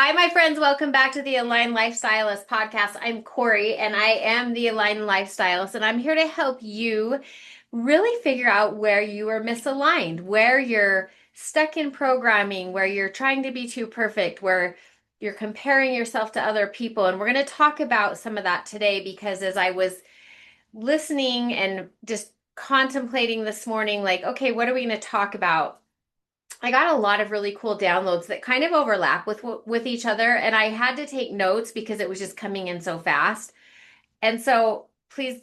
Hi, my friends. Welcome back to the Aligned Lifestylist podcast. I'm Corey, and I am the Aligned Lifestylist, and I'm here to help you really figure out where you are misaligned, where you're stuck in programming, where you're trying to be too perfect, where you're comparing yourself to other people. And we're going to talk about some of that today because as I was listening and just contemplating this morning, like, okay, what are we going to talk about? I got a lot of really cool downloads that kind of overlap with each other, and I had to take notes because it was just coming in so fast. And so please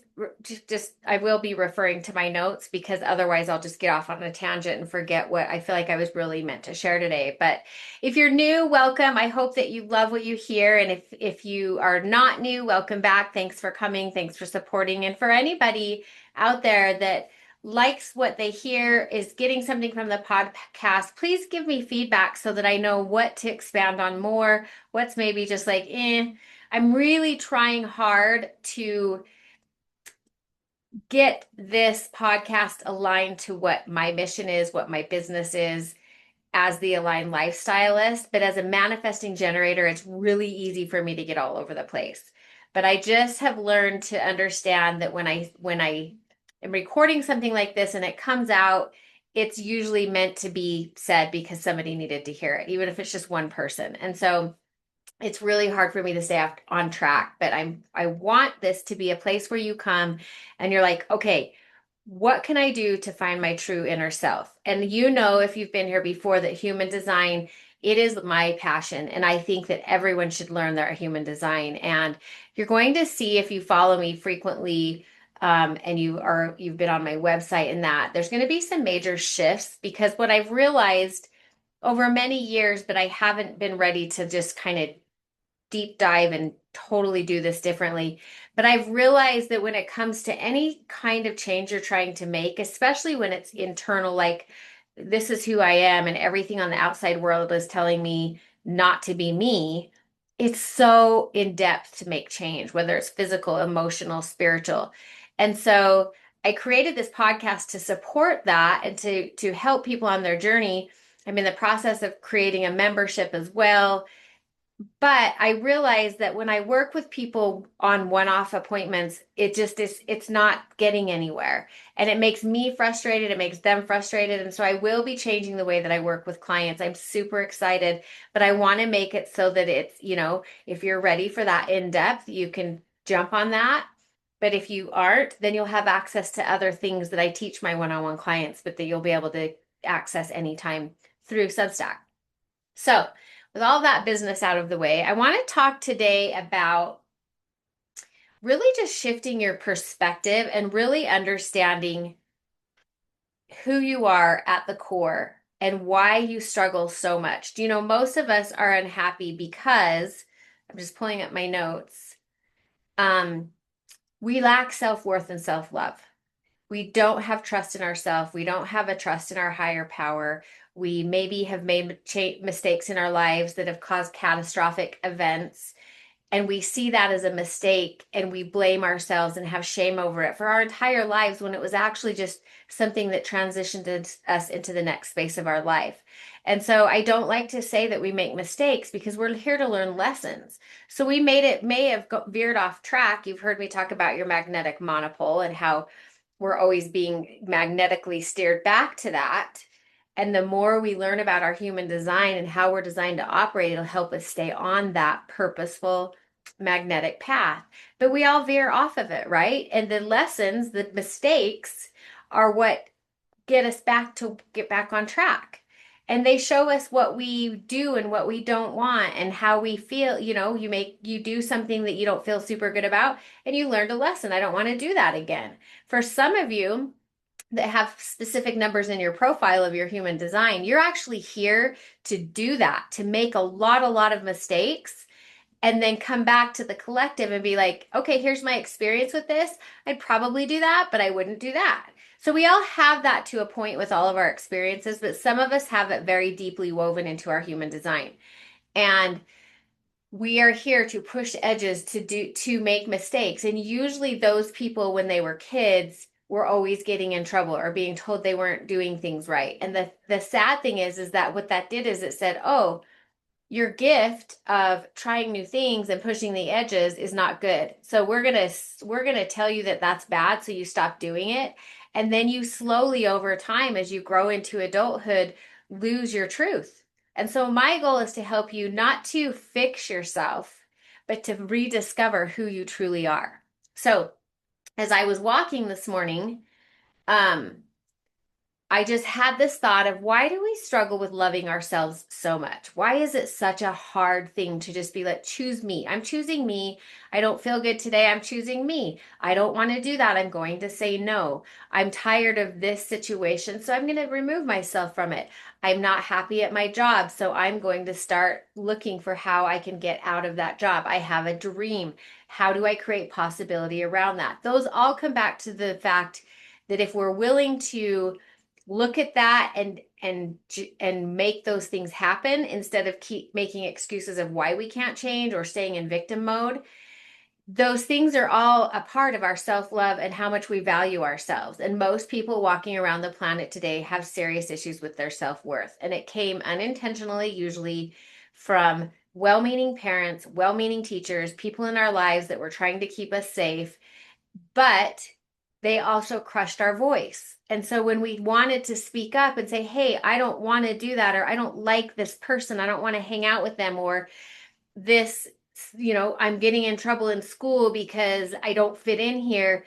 just I will be referring to my notes because otherwise I'll just get off on a tangent and forget what I feel like I was really meant to share today. But if you're new, welcome. I hope that you love what you hear, and if you are not new, welcome back. Thanks for coming. Thanks for supporting. And for anybody out there that likes what they hear, is getting something from the podcast, please give me feedback so that I know what to expand on more, what's maybe just like, I'm really trying hard to get this podcast aligned to what my mission is, what my business is as the Aligned Lifestylist. But as a manifesting generator, it's really easy for me to get all over the place. But I just have learned to understand that when I am recording something like this and it comes out, it's usually meant to be said because somebody needed to hear it, even if it's just one person. And so it's really hard for me to stay on track, but I want this to be a place where you come and you're like, okay, what can I do to find my true inner self? And you know, if you've been here before, that human design, it is my passion. And I think that everyone should learn their human design. And you're going to see, if you follow me frequently, and you've been on my website, and that there's going to be some major shifts, because what I've realized over many years, but I haven't been ready to just kind of deep dive and totally do this differently. But I've realized that when it comes to any kind of change you're trying to make, especially when it's internal, like this is who I am and everything on the outside world is telling me not to be me, it's so in depth to make change, whether it's physical, emotional, spiritual. And so I created this podcast to support that and to help people on their journey. I'm in the process of creating a membership as well, but I realize that when I work with people on one-off appointments, it just is, it's not getting anywhere. And it makes me frustrated, it makes them frustrated. And so I will be changing the way that I work with clients. I'm super excited, but I want to make it so that it's, if you're ready for that in depth, you can jump on that. But if you aren't, then you'll have access to other things that I teach my one-on-one clients, but that you'll be able to access anytime through Substack. So, with all that business out of the way, I want to talk today about really just shifting your perspective and really understanding who you are at the core and why you struggle so much. Do you know most of us are unhappy because I'm just pulling up my notes. Um, we lack self-worth and self-love. We don't have trust in ourselves. We don't have a trust in our higher power. We maybe have made mistakes in our lives that have caused catastrophic events. And we see that as a mistake and we blame ourselves and have shame over it for our entire lives, when it was actually just something that transitioned us into the next space of our life. And so I don't like to say that we make mistakes because we're here to learn lessons. So we may have veered off track. You've heard me talk about your magnetic monopole and how we're always being magnetically steered back to that. And the more we learn about our human design and how we're designed to operate, it'll help us stay on that purposeful magnetic path. But we all veer off of it, right? And the lessons, the mistakes are what get back on track. And they show us what we do and what we don't want and how we feel. You do something that you don't feel super good about and you learned a lesson. I don't want to do that again. For some of you that have specific numbers in your profile of your human design, you're actually here to do that, to make a lot of mistakes and then come back to the collective and be like, okay, here's my experience with this. I'd probably do that, but I wouldn't do that. So we all have that to a point with all of our experiences, but some of us have it very deeply woven into our human design. And we are here to push edges, to make mistakes. And usually those people, when they were kids, were always getting in trouble or being told they weren't doing things right. And the sad thing is that what that did is it said, oh, your gift of trying new things and pushing the edges is not good. So we're going to tell you that that's bad so you stop doing it. And then you slowly over time as you grow into adulthood lose your truth. And so my goal is to help you not to fix yourself, but to rediscover who you truly are. So as I was walking this morning, um I just had this thought of why do we struggle with loving ourselves so much? Why is it such a hard thing to just be like, choose me? I'm choosing me. I don't feel good today. I'm choosing me. I don't want to do that. I'm going to say no. I'm tired of this situation, so I'm going to remove myself from it. I'm not happy at my job, so I'm going to start looking for how I can get out of that job. I have a dream. How do I create possibility around that? Those all come back to the fact that if we're willing to look at that and make those things happen instead of keep making excuses of why we can't change or staying in victim mode. Those things are all a part of our self-love and how much we value ourselves. And most people walking around the planet today have serious issues with their self-worth. And it came unintentionally, usually from well-meaning parents, well-meaning teachers, people in our lives that were trying to keep us safe, but they also crushed our voice. And so when we wanted to speak up and say, hey, I don't want to do that, or I don't like this person, I don't want to hang out with them, or this, I'm getting in trouble in school because I don't fit in here.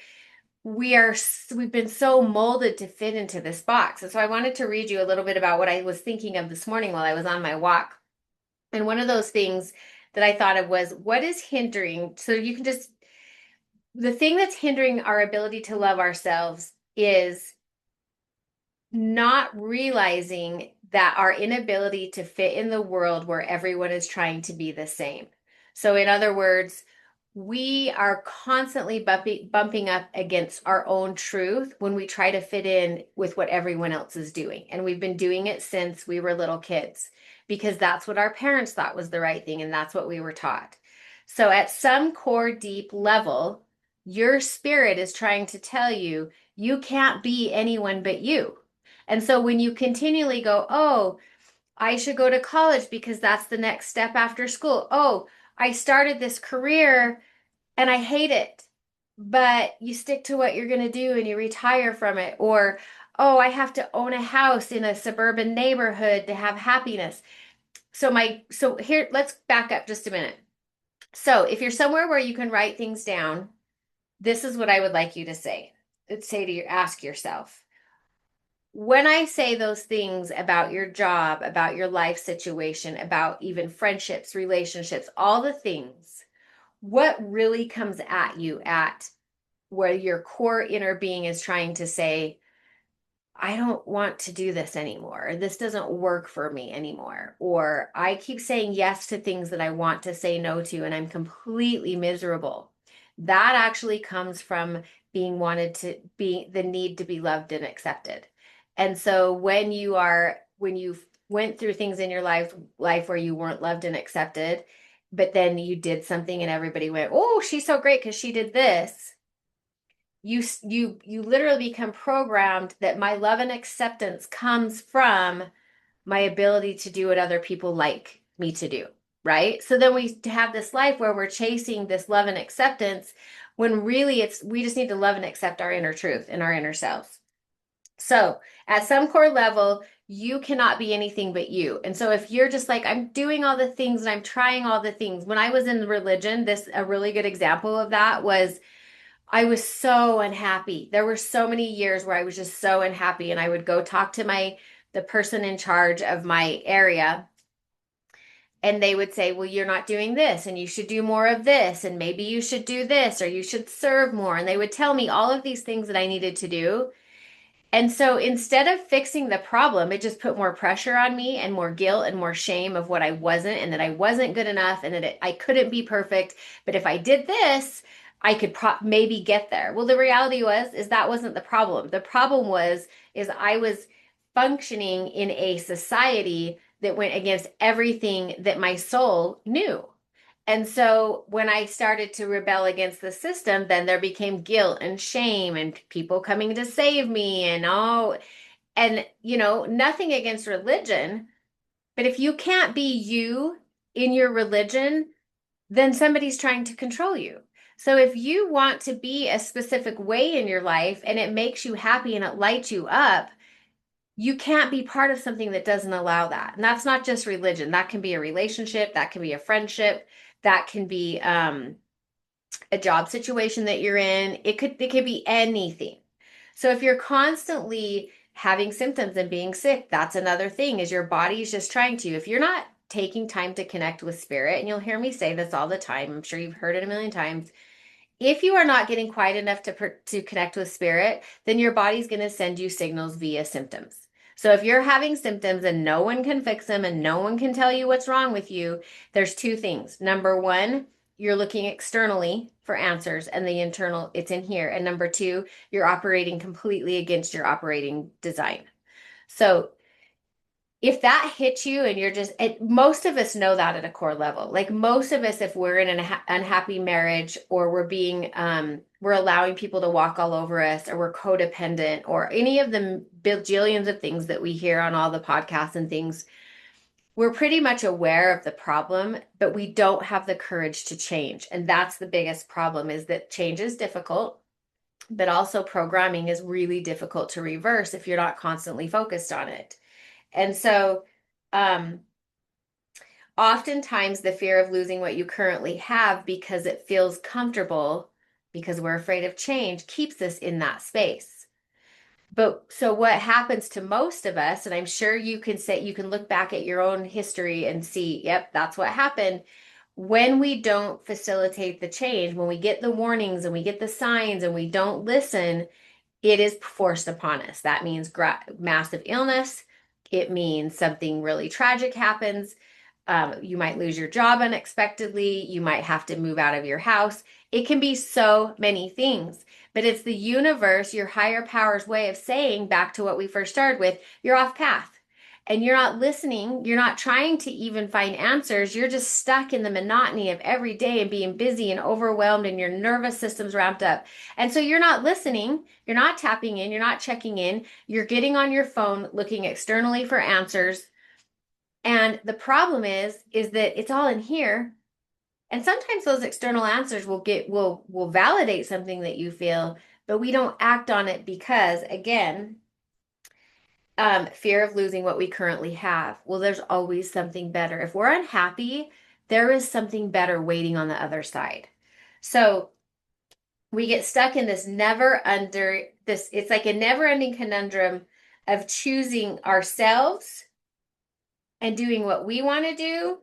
We've been so molded to fit into this box. And so I wanted to read you a little bit about what I was thinking of this morning while I was on my walk. And one of those things that I thought of was what is hindering, so you can just the thing that's hindering our ability to love ourselves is not realizing that our inability to fit in the world where everyone is trying to be the same. So, in other words, we are constantly bumping up against our own truth when we try to fit in with what everyone else is doing. And we've been doing it since we were little kids because that's what our parents thought was the right thing and that's what we were taught. So, at some core deep level, your spirit is trying to tell you you can't be anyone but you. And so when you continually go, oh, I should go to college because that's the next step after school. Oh, I started this career and I hate it. But you stick to what you're going to do and you retire from it. Or, oh, I have to own a house in a suburban neighborhood to have happiness. So here, let's back up just a minute. So if you're somewhere where you can write things down, this is what I would like you to say. Say to you, ask yourself, when I say those things about your job, about your life situation, about even friendships, relationships, all the things, what really comes at you at where your core inner being is trying to say, I don't want to do this anymore. This doesn't work for me anymore. Or I keep saying yes to things that I want to say no to, and I'm completely miserable. That actually comes from being wanted to be the need to be loved and accepted. And so when you went through things in your life where you weren't loved and accepted, but then you did something and everybody went, "Oh, she's so great because she did this." You literally become programmed that my love and acceptance comes from my ability to do what other people like me to do, right? So then we have this life where we're chasing this love and acceptance when really it's we just need to love and accept our inner truth and our inner selves. So at some core level, you cannot be anything but you. And so if you're just like, I'm doing all the things and I'm trying all the things, when I was in religion, this a really good example of that was I was so unhappy. There were so many years where I was just so unhappy and I would go talk to the person in charge of my area and they would say, "Well, you're not doing this and you should do more of this and maybe you should do this or you should serve more." And they would tell me all of these things that I needed to do. And so instead of fixing the problem, it just put more pressure on me and more guilt and more shame of what I wasn't and that I wasn't good enough and that I couldn't be perfect. But if I did this, I could maybe get there. Well, the reality is that wasn't the problem. The problem is I was functioning in a society that went against everything that my soul knew. And so when I started to rebel against the system, then there became guilt and shame and people coming to save me and nothing against religion, but if you can't be you in your religion, then somebody's trying to control you. So if you want to be a specific way in your life and it makes you happy and it lights you up, you can't be part of something that doesn't allow that. And that's not just religion. That can be a relationship, that can be a friendship, that can be a job situation that you're in. It could be anything. So if you're constantly having symptoms and being sick, that's another thing is your body's just trying to. If you're not taking time to connect with spirit, and you'll hear me say this all the time, I'm sure you've heard it a million times, if you are not getting quiet enough to connect with spirit, then your body's going to send you signals via symptoms. So if you're having symptoms and no one can fix them and no one can tell you what's wrong with you, there's two things. Number one, you're looking externally for answers and the internal, it's in here. And number two, you're operating completely against your operating design. So if that hits you and you're just, most of us know that at a core level. Like most of us, if we're in an unhappy marriage or we're allowing people to walk all over us or we're codependent or any of the bajillions of things that we hear on all the podcasts and things, we're pretty much aware of the problem, but we don't have the courage to change. And that's the biggest problem is that change is difficult, but also programming is really difficult to reverse if you're not constantly focused on it. And so, um, oftentimes the fear of losing what you currently have because it feels comfortable, because we're afraid of change, keeps us in that space. But so what happens to most of us, and I'm sure you can say, you can look back at your own history and see, yep, that's what happened. When we don't facilitate the change, when we get the warnings and we get the signs and we don't listen, it is forced upon us. That means massive illness. It means something really tragic happens. You might lose your job unexpectedly. You might have to move out of your house. It can be so many things, but it's the universe, your higher power's way of saying, back to what we first started with, you're off path and you're not listening. You're not trying to even find answers. You're just stuck in the monotony of every day and being busy and overwhelmed and your nervous system's ramped up. And so you're not listening. You're not tapping in. You're not checking in. You're getting on your phone, looking externally for answers. And the problem is that it's all in here. And sometimes those external answers will validate something that you feel, but we don't act on it because, again, fear of losing what we currently have. Well, there's always something better. If we're unhappy, there is something better waiting on the other side. So we get stuck in it's like a never ending conundrum of choosing ourselves and doing what we want to do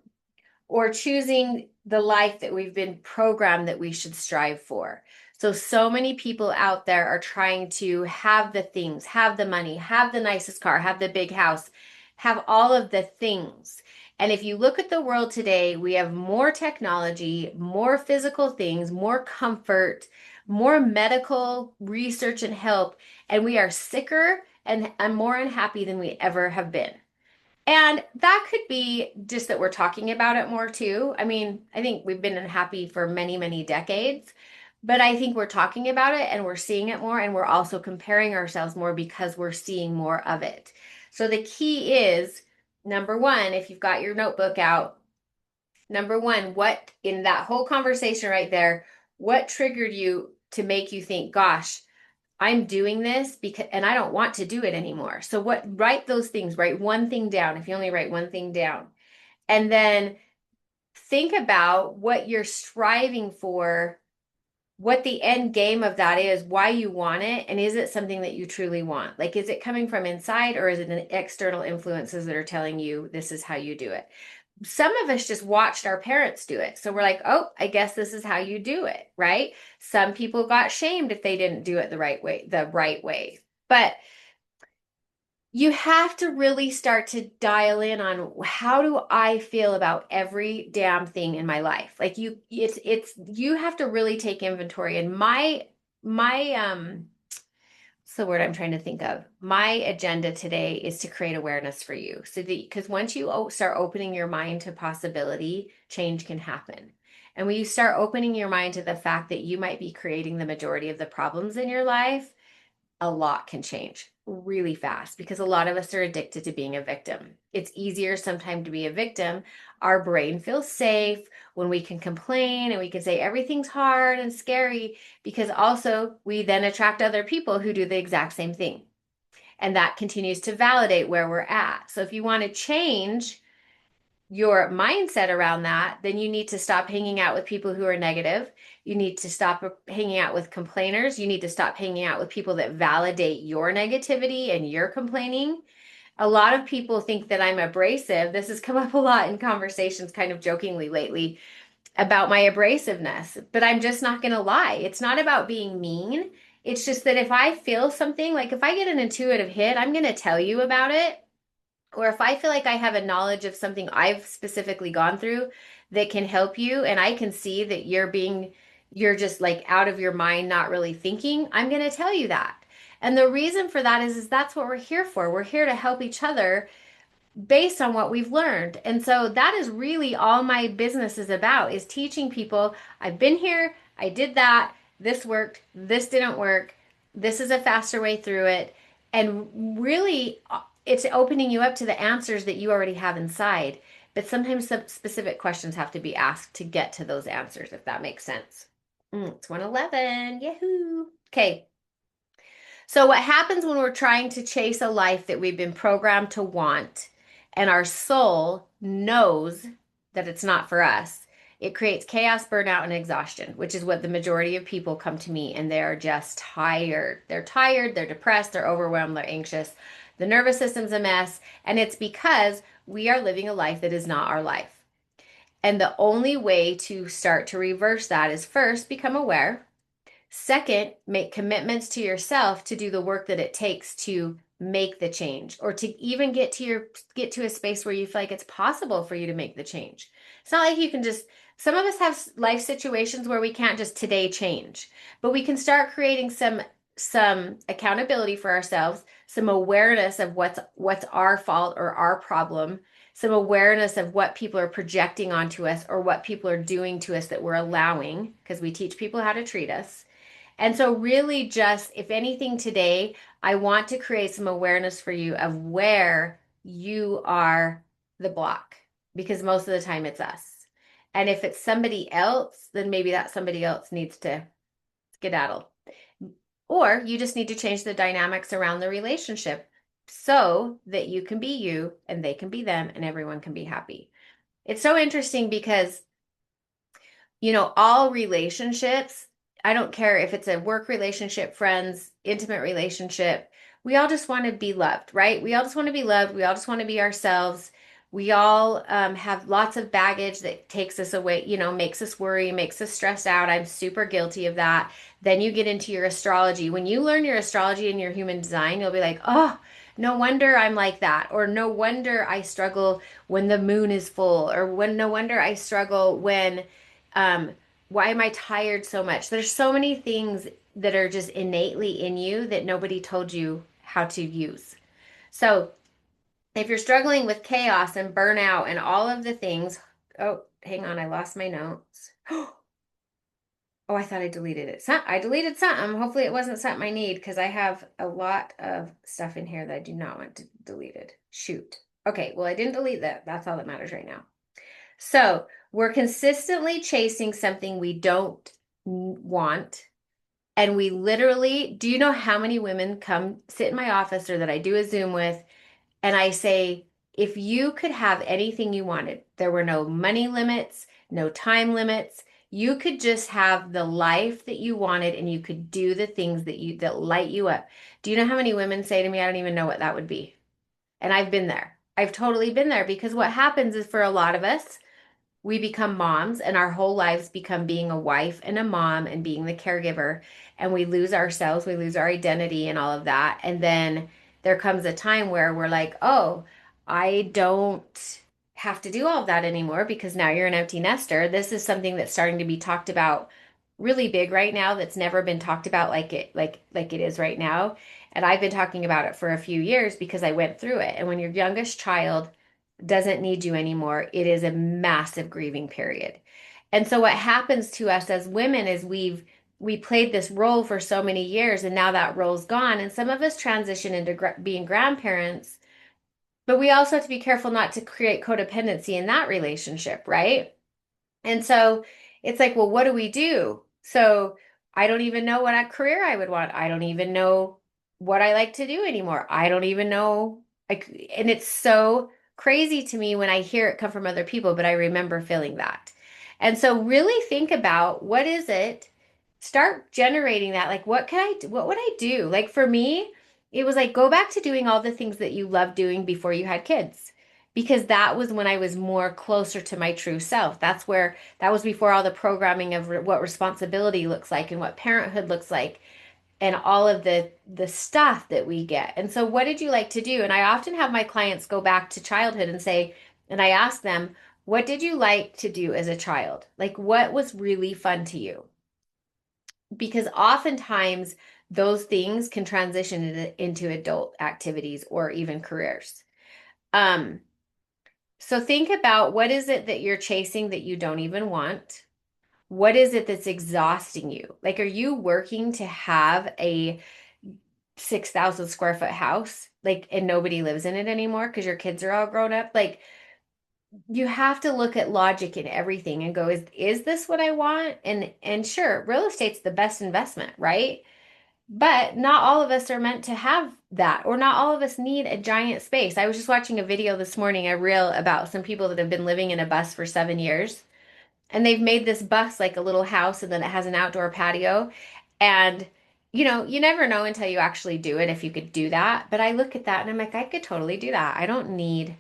or choosing the life that we've been programmed that we should strive for. So many people out there are trying to have the things, have the money, have the nicest car, have the big house, have all of the things. And if you look at the world today, we have more technology, more physical things, more comfort, more medical research and help, and we are sicker and more unhappy than we ever have been. And that could be just that we're talking about it more too. I mean, I think we've been unhappy for many, many decades, but I think we're talking about it and we're seeing it more and we're also comparing ourselves more because we're seeing more of it. So the key is number one, if you've got your notebook out, number one, what in that whole conversation right there, what triggered you to make you think, gosh, I'm doing this because, and I don't want to do it anymore. So write those things, write one thing down. If you only write one thing down, and then think about what you're striving for, what the end game of that is, why you want it, and is it something that you truly want? Like, is it coming from inside or is it an external influences that are telling you this is how you do it? Some of us just watched our parents do it. So we're like, oh, I guess this is how you do it, right? Some people got shamed if they didn't do it the right way. But you have to really start to dial in on how do I feel about every damn thing in my life. Like you have to really take inventory. And my what's the word I'm trying to think of? My agenda today is to create awareness for you. Because once you start opening your mind to possibility, change can happen. And when you start opening your mind to the fact that you might be creating the majority of the problems in your life, a lot can change. really fast because a lot of us are addicted to being a victim. It's easier sometimes to be a victim. Our brain feels safe when we can complain and we can say everything's hard and scary because also we then attract other people who do the exact same thing. And that continues to validate where we're at. So if you want to change your mindset around that, then you need to stop hanging out with people who are negative. You need to stop hanging out with complainers. You need to stop hanging out with people that validate your negativity and your complaining. A lot of people think that I'm abrasive. This has come up a lot in conversations, kind of jokingly lately, about my abrasiveness, but I'm just not going to lie. It's not about being mean. It's just that if I feel something, like if I get an intuitive hit, I'm going to tell you about it. Or if I feel like I have a knowledge of something I've specifically gone through that can help you, and I can see that you're just like out of your mind, not really thinking, I'm going to tell you that. And the reason for that is that's what we're here for. We're here to help each other based on what we've learned. And so that is really all my business is about, is teaching people, I've been here, I did that, this worked, this didn't work, this is a faster way through it. And really, it's opening you up to the answers that you already have inside. But sometimes some specific questions have to be asked to get to those answers, if that makes sense. It's 111. Yahoo. Okay. So, what happens when we're trying to chase a life that we've been programmed to want and our soul knows that it's not for us? It creates chaos, burnout, and exhaustion, which is what the majority of people come to me and they're just tired. They're tired, they're depressed, they're overwhelmed, they're anxious. The nervous system's a mess, and it's because we are living a life that is not our life. And the only way to start to reverse that is first become aware. Second, make commitments to yourself to do the work that it takes to make the change or to even get to a space where you feel like it's possible for you to make the change. It's not like you can just some of us have life situations where we can't just today change, but we can start creating some accountability for ourselves, some awareness of what's our fault or our problem, some awareness of what people are projecting onto us or what people are doing to us that we're allowing because we teach people how to treat us. And so, really, just if anything today, I want to create some awareness for you of where you are the block because most of the time it's us. And if it's somebody else, then maybe that somebody else needs to skedaddle. Or you just need to change the dynamics around the relationship so that you can be you and they can be them and everyone can be happy. It's so interesting because all relationships, I don't care if it's a work relationship, friends, intimate relationship, we all just want to be loved, right? We all just want to be loved. We all just want to be ourselves. We all have lots of baggage that takes us away, makes us worry, makes us stressed out. I'm super guilty of that. Then you get into your astrology. When you learn your astrology and your human design, you'll be like, oh, no wonder I'm like that. Or no wonder I struggle when the moon is full. Or no wonder I struggle when um, why am I tired so much? There's so many things that are just innately in you that nobody told you how to use. So if you're struggling with chaos and burnout and all of the things, oh, hang on, I lost my notes. Oh, I thought I deleted it. I deleted something. Hopefully it wasn't something I need because I have a lot of stuff in here that I do not want to deleted. Shoot. Okay, well, I didn't delete that. That's all that matters right now. So we're consistently chasing something we don't want. And we literally, do you know how many women come sit in my office or that I do a Zoom with? And I say, if you could have anything you wanted, there were no money limits, no time limits. You could just have the life that you wanted and you could do the things that light you up. Do you know how many women say to me, I don't even know what that would be? And I've been there. I've totally been there because what happens is for a lot of us, we become moms and our whole lives become being a wife and a mom and being the caregiver, and we lose ourselves, we lose our identity and all of that. And then there comes a time where we're like, oh, I don't have to do all of that anymore because now you're an empty nester. This is something that's starting to be talked about really big right now that's never been talked about like it is right now. And I've been talking about it for a few years because I went through it. And when your youngest child doesn't need you anymore, it is a massive grieving period. And so what happens to us as women is we've we played this role for so many years and now that role's gone. And some of us transition into being grandparents, but we also have to be careful not to create codependency in that relationship, right? And so it's like, well, what do we do? So I don't even know what career I would want. I don't even know what I like to do anymore. I don't even know. And it's so crazy to me when I hear it come from other people, but I remember feeling that. And so really think about what is it? Start generating that. Like, what would I do? Like for me, it was like go back to doing all the things that you loved doing before you had kids because that was when I was more closer to my true self. That was before all the programming of what responsibility looks like and what parenthood looks like and all of the stuff that we get. And so what did you like to do? And I often have my clients go back to childhood and say, and I ask them, what did you like to do as a child? Like what was really fun to you? Because oftentimes those things can transition into adult activities or even careers. Um, so think about what is it that you're chasing that you don't even want? What is it that's exhausting you? Like, are you working to have a 6,000 square foot house, like, and nobody lives in it anymore because your kids are all grown up? Like, you have to look at logic in everything and go, is this what I want? And sure, real estate's the best investment, right? But not all of us are meant to have that, or not all of us need a giant space. I was just watching a video this morning, a reel about some people that have been living in a bus for 7 years. And they've made this bus like a little house and then it has an outdoor patio. And, you never know until you actually do it if you could do that. But I look at that and I'm like, I could totally do that. I don't need,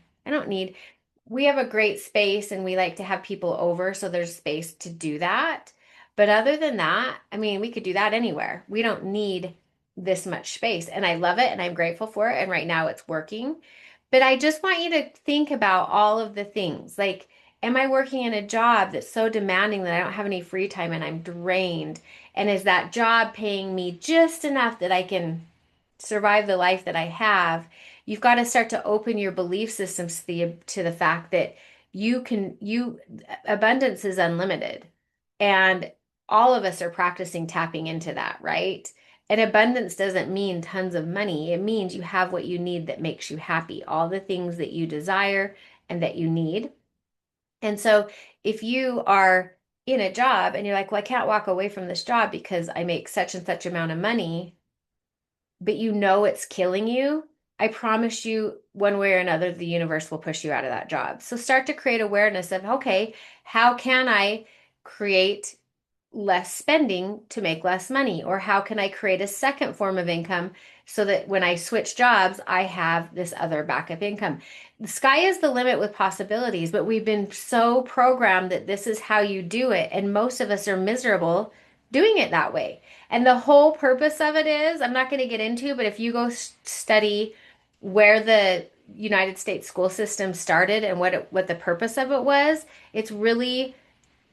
we have a great space and we like to have people over. So there's space to do that. But other than that, I mean, we could do that anywhere. We don't need this much space. And I love it and I'm grateful for it. And right now it's working. But I just want you to think about all of the things like, am I working in a job that's so demanding that I don't have any free time and I'm drained? And is that job paying me just enough that I can survive the life that I have? You've got to start to open your belief systems to the fact that you abundance is unlimited. And all of us are practicing tapping into that, right? And abundance doesn't mean tons of money. It means you have what you need that makes you happy, all the things that you desire and that you need. And so if you are in a job and you're like, well, I can't walk away from this job because I make such and such amount of money, but you know it's killing you, I promise you, one way or another, the universe will push you out of that job. So start to create awareness of, okay, how can I create less spending to make less money? Or how can I create a second form of income so that when I switch jobs, I have this other backup income? The sky is the limit with possibilities, but we've been so programmed that this is how you do it. And most of us are miserable doing it that way. And the whole purpose of it is, I'm not going to get into, but if you go study where the United States school system started and what the purpose of it was, it's really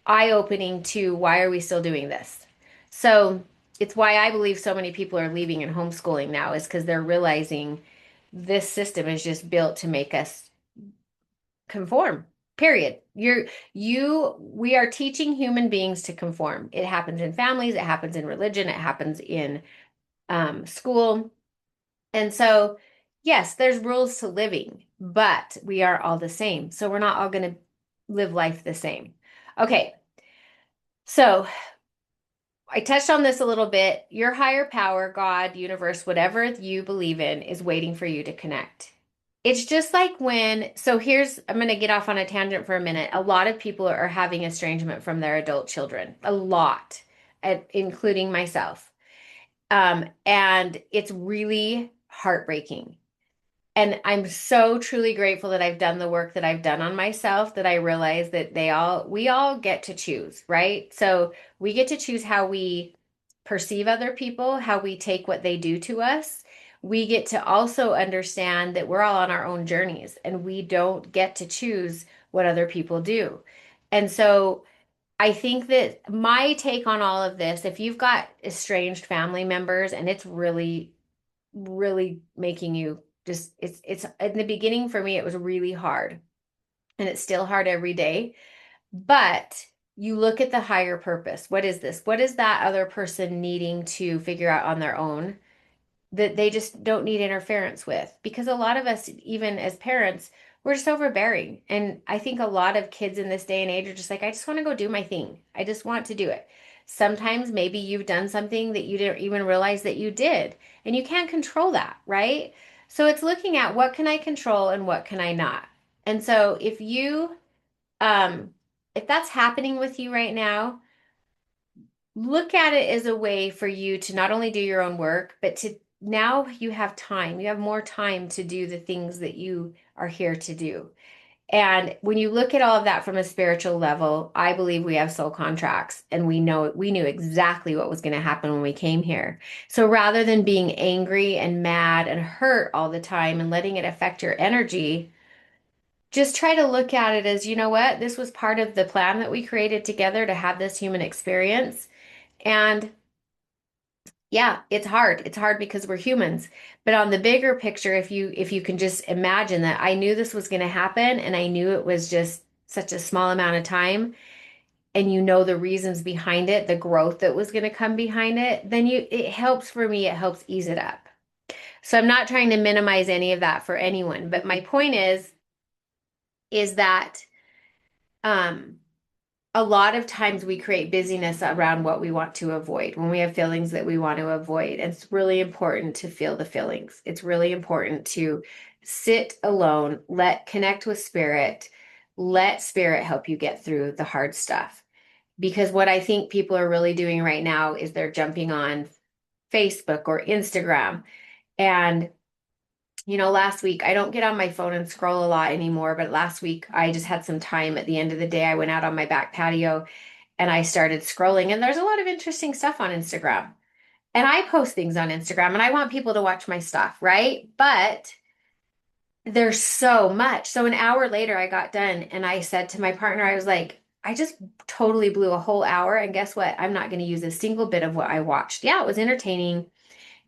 eye-opening to why are we still doing this? So it's why I believe so many people are leaving and homeschooling now is because they're realizing this system is just built to make us conform. Period. We are teaching human beings to conform. It happens in families, it happens in religion, it happens in school. And so, yes, there's rules to living, but we are all the same. So we're not all going to live life the same. Okay, so I touched on this a little bit. Your higher power, God, universe, whatever you believe in, is waiting for you to connect. It's just like I'm going to get off on a tangent for a minute. A lot of people are having estrangement from their adult children, a lot, including myself. And it's really heartbreaking. And I'm so truly grateful that I've done the work that I've done on myself that I realize that we all get to choose, right? So we get to choose how we perceive other people, how we take what they do to us. We get to also understand that we're all on our own journeys and we don't get to choose what other people do. And so I think that my take on all of this, if you've got estranged family members and it's really really making you just it's in the beginning for me it was really hard and it's still hard every day, but you look at the higher purpose. What is this? What is that other person needing to figure out on their own that they just don't need interference with? Because a lot of us, even as parents, we're just overbearing. And I think a lot of kids in this day and age are just like, I just want to go do my thing. I just want to do it. Sometimes maybe you've done something that you didn't even realize that you did, and you can't control that, right? So it's looking at what can I control and what can I not. And so um, if that's happening with you right now, look at it as a way for you to not only do your own work, but to now you have time. You have more time to do the things that you are here to do. And when you look at all of that from a spiritual level, I believe we have soul contracts and we knew exactly what was going to happen when we came here. So rather than being angry and mad and hurt all the time and letting it affect your energy, just try to look at it as, you know what? This was part of the plan that we created together to have this human experience. And yeah, it's hard. It's hard because we're humans. But on the bigger picture, if you can just imagine that I knew this was going to happen and I knew it was just such a small amount of time and you know the reasons behind it, the growth that was going to come behind it, then it helps for me, it helps ease it up. So I'm not trying to minimize any of that for anyone, but my point is that um a lot of times we create busyness around what we want to avoid when we have feelings that we want to avoid. And it's really important to feel the feelings. It's really important to sit alone, connect with spirit, let spirit help you get through the hard stuff. Because what I think people are really doing right now is they're jumping on Facebook or Instagram. And last week, I don't get on my phone and scroll a lot anymore, but last week I just had some time at the end of the day. I went out on my back patio and I started scrolling, and there's a lot of interesting stuff on Instagram. And I post things on Instagram and I want people to watch my stuff, right? But there's so much. So an hour later, I got done and I said to my partner, I was like, I just totally blew a whole hour. And guess what? I'm not going to use a single bit of what I watched. Yeah, it was entertaining.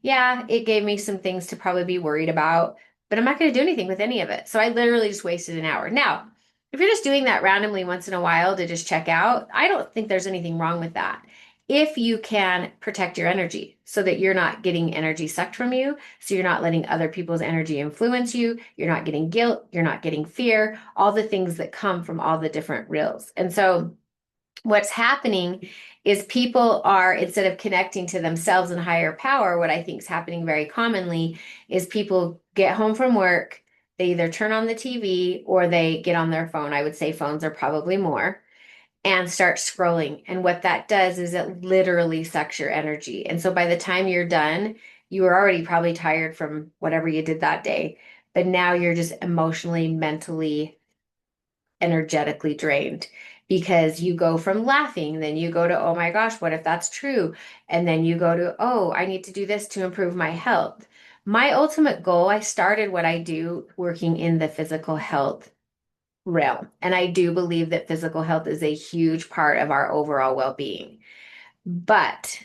Yeah, it gave me some things to probably be worried about, but I'm not going to do anything with any of it. So I literally just wasted an hour. Now, if you're just doing that randomly once in a while to just check out, I don't think there's anything wrong with that. If you can protect your energy so that you're not getting energy sucked from you, so you're not letting other people's energy influence you, you're not getting guilt, you're not getting fear, all the things that come from all the different reels. And so what's happening is people are, instead of connecting to themselves and higher power, what I think is happening very commonly is people get home from work, they either turn on the TV or they get on their phone. I would say phones are probably more, and start scrolling. And what that does is it literally sucks your energy. And so by the time you're done, you were already probably tired from whatever you did that day, but now you're just emotionally, mentally, energetically drained because you go from laughing, then you go to, oh my gosh, what if that's true? And then you go to, oh, I need to do this to improve my health. My ultimate goal, I started what I do working in the physical health realm. And I do believe that physical health is a huge part of our overall well being. But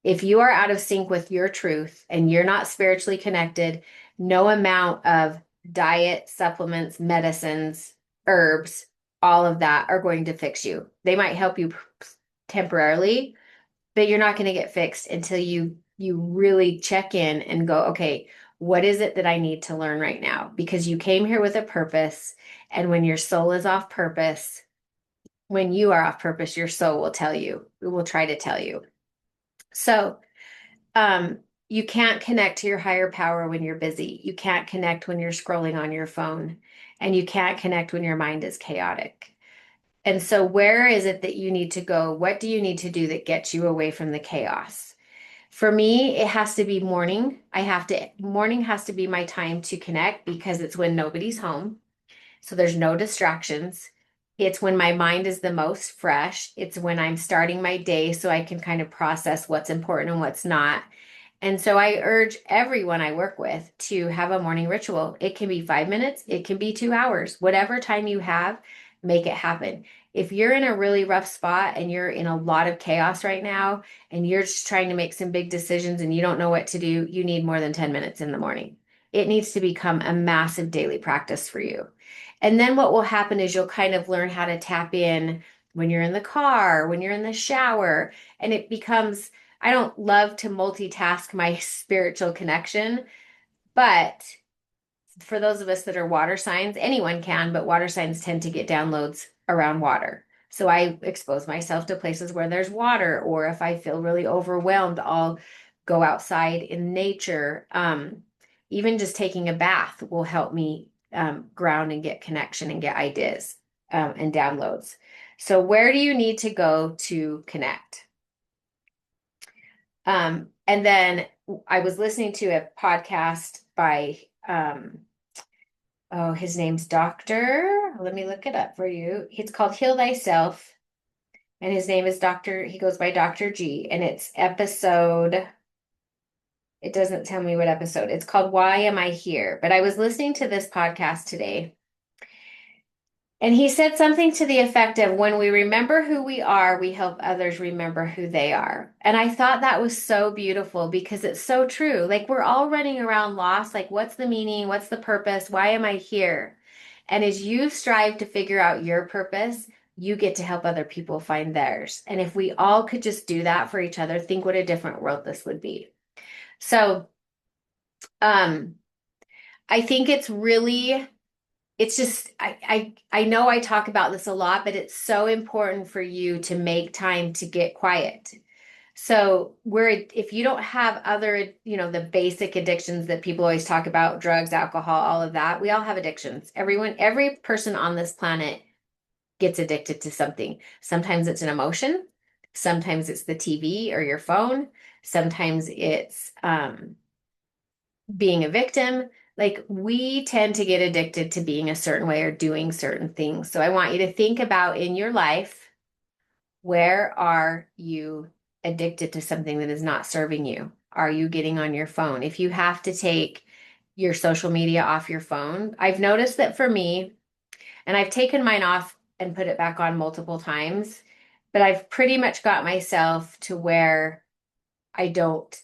if you are out of sync with your truth and you're not spiritually connected, no amount of diet, supplements, medicines, herbs, all of that are going to fix you. They might help you temporarily, but you're not going to get fixed until you really check in and go, okay, what is it that I need to learn right now? Because you came here with a purpose, and when your soul is off purpose, when you are off purpose, your soul will tell you. It will try to tell you. So, you can't connect to your higher power when you're busy. You can't connect when you're scrolling on your phone, and you can't connect when your mind is chaotic. And so, where is it that you need to go? What do you need to do that gets you away from the chaos? For me, it has to be morning. Morning has to be my time to connect because it's when nobody's home. So there's no distractions. It's when my mind is the most fresh. It's when I'm starting my day so I can kind of process what's important and what's not. And so I urge everyone I work with to have a morning ritual. It can be 5 minutes, it can be 2 hours, whatever time you have, make it happen. If you're in a really rough spot and you're in a lot of chaos right now and you're just trying to make some big decisions and you don't know what to do, you need more than 10 minutes in the morning. It needs to become a massive daily practice for you. And then what will happen is you'll kind of learn how to tap in when you're in the car, when you're in the shower, and it becomes, I don't love to multitask my spiritual connection, but for those of us that are water signs, anyone can, but water signs tend to get downloads around water. So I expose myself to places where there's water, or if I feel really overwhelmed, I'll go outside in nature. Even just taking a bath will help me ground and get connection and get ideas and downloads. So, where do you need to go to connect? And then I was listening to a podcast by oh, his name's Doctor. Let me look it up for you. It's called Heal Thyself, and his name is Doctor. He goes by Dr. G, and it's episode. It doesn't tell me what episode. It's called Why Am I Here? But I was listening to this podcast today, and he said something to the effect of when we remember who we are, we help others remember who they are. And I thought that was so beautiful because it's so true. Like we're all running around lost, like what's the meaning? What's the purpose? Why am I here? And as you strive to figure out your purpose, you get to help other people find theirs. And if we all could just do that for each other, think what a different world this would be. So, um, I think it's really it's just I know I talk about this a lot, but it's so important for you to make time to get quiet. So where if you don't have other, the basic addictions that people always talk about, drugs, alcohol, all of that, we all have addictions. Every person on this planet gets addicted to something. Sometimes it's an emotion, sometimes it's the TV or your phone, sometimes it's being a victim. Like we tend to get addicted to being a certain way or doing certain things. So I want you to think about in your life, where are you addicted to something that is not serving you? Are you getting on your phone? If you have to take your social media off your phone, I've noticed that for me, and I've taken mine off and put it back on multiple times, but I've pretty much got myself to where I don't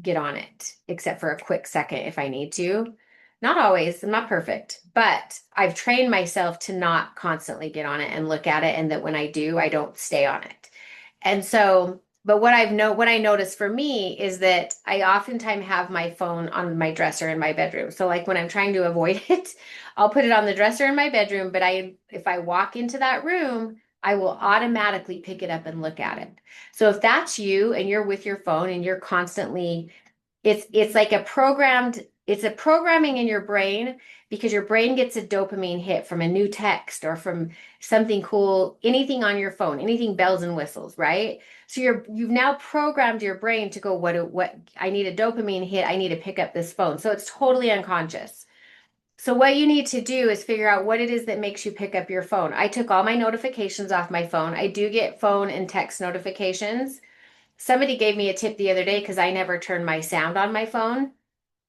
get on it, except for a quick second if I need to. Not always, I'm not perfect, but I've trained myself to not constantly get on it and look at it, and that when I do, I don't stay on it. And so, but what I notice for me is that I oftentimes have my phone on my dresser in my bedroom. So like when I'm trying to avoid it, I'll put it on the dresser in my bedroom, but if I walk into that room, I will automatically pick it up and look at it. So if that's you and you're with your phone and you're constantly it's like it's a programming in your brain because your brain gets a dopamine hit from a new text or from something cool, anything on your phone, anything bells and whistles, right? So you've now programmed your brain to go, what I need a dopamine hit, I need to pick up this phone. So it's totally unconscious. So what you need to do is figure out what it is that makes you pick up your phone. I took all my notifications off my phone. I do get phone and text notifications. Somebody gave me a tip the other day because I never turn my sound on my phone.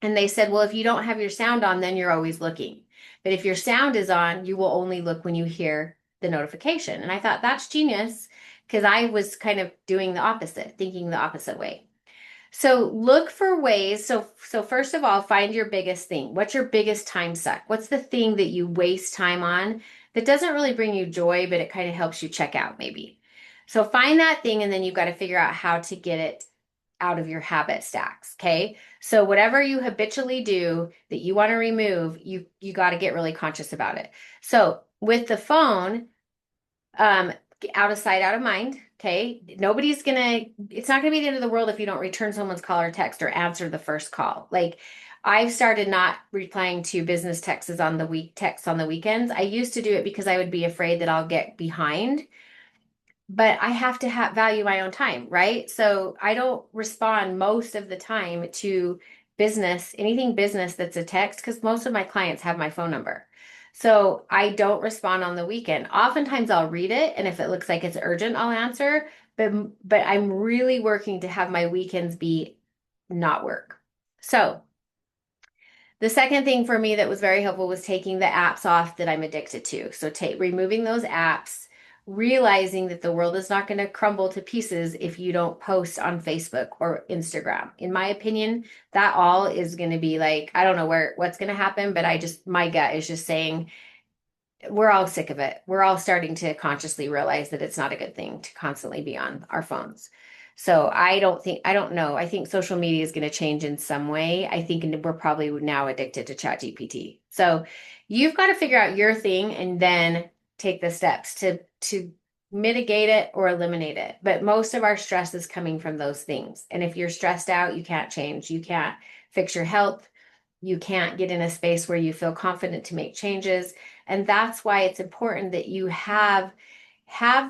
And they said, well, if you don't have your sound on, then you're always looking. But if your sound is on, you will only look when you hear the notification. And I thought that's genius because I was kind of doing the opposite, thinking the opposite way. So look for ways. So first of all, find your biggest thing. What's your biggest time suck? What's the thing that you waste time on that doesn't really bring you joy, but it kind of helps you check out maybe. So find that thing and then you've got to figure out how to get it out of your habit stacks. Okay. So whatever you habitually do that you want to remove, you got to get really conscious about it. So with the phone, um, out of sight, out of mind. Okay. It's not gonna be the end of the world if you don't return someone's call or text or answer the first call. Like I've started not replying to business texts on the weekends. I used to do it because I would be afraid that I'll get behind, but I have to value my own time, right? So I don't respond most of the time to anything business that's a text, because most of my clients have my phone number. So I don't respond on the weekend. Oftentimes I'll read it, and if it looks like it's urgent, I'll answer. But I'm really working to have my weekends be not work. So the second thing for me that was very helpful was taking the apps off that I'm addicted to. So removing those apps, realizing that the world is not going to crumble to pieces if you don't post on Facebook or Instagram. In my opinion, that all is going to be like, I don't know what's going to happen, but my gut is just saying we're all sick of it. We're all starting to consciously realize that it's not a good thing to constantly be on our phones. So I don't know. I think social media is going to change in some way. I think we're probably now addicted to ChatGPT. So you've got to figure out your thing and then take the steps to mitigate it or eliminate it. But most of our stress is coming from those things. And if you're stressed out, you can't change. You can't fix your health. You can't get in a space where you feel confident to make changes. And that's why it's important that you have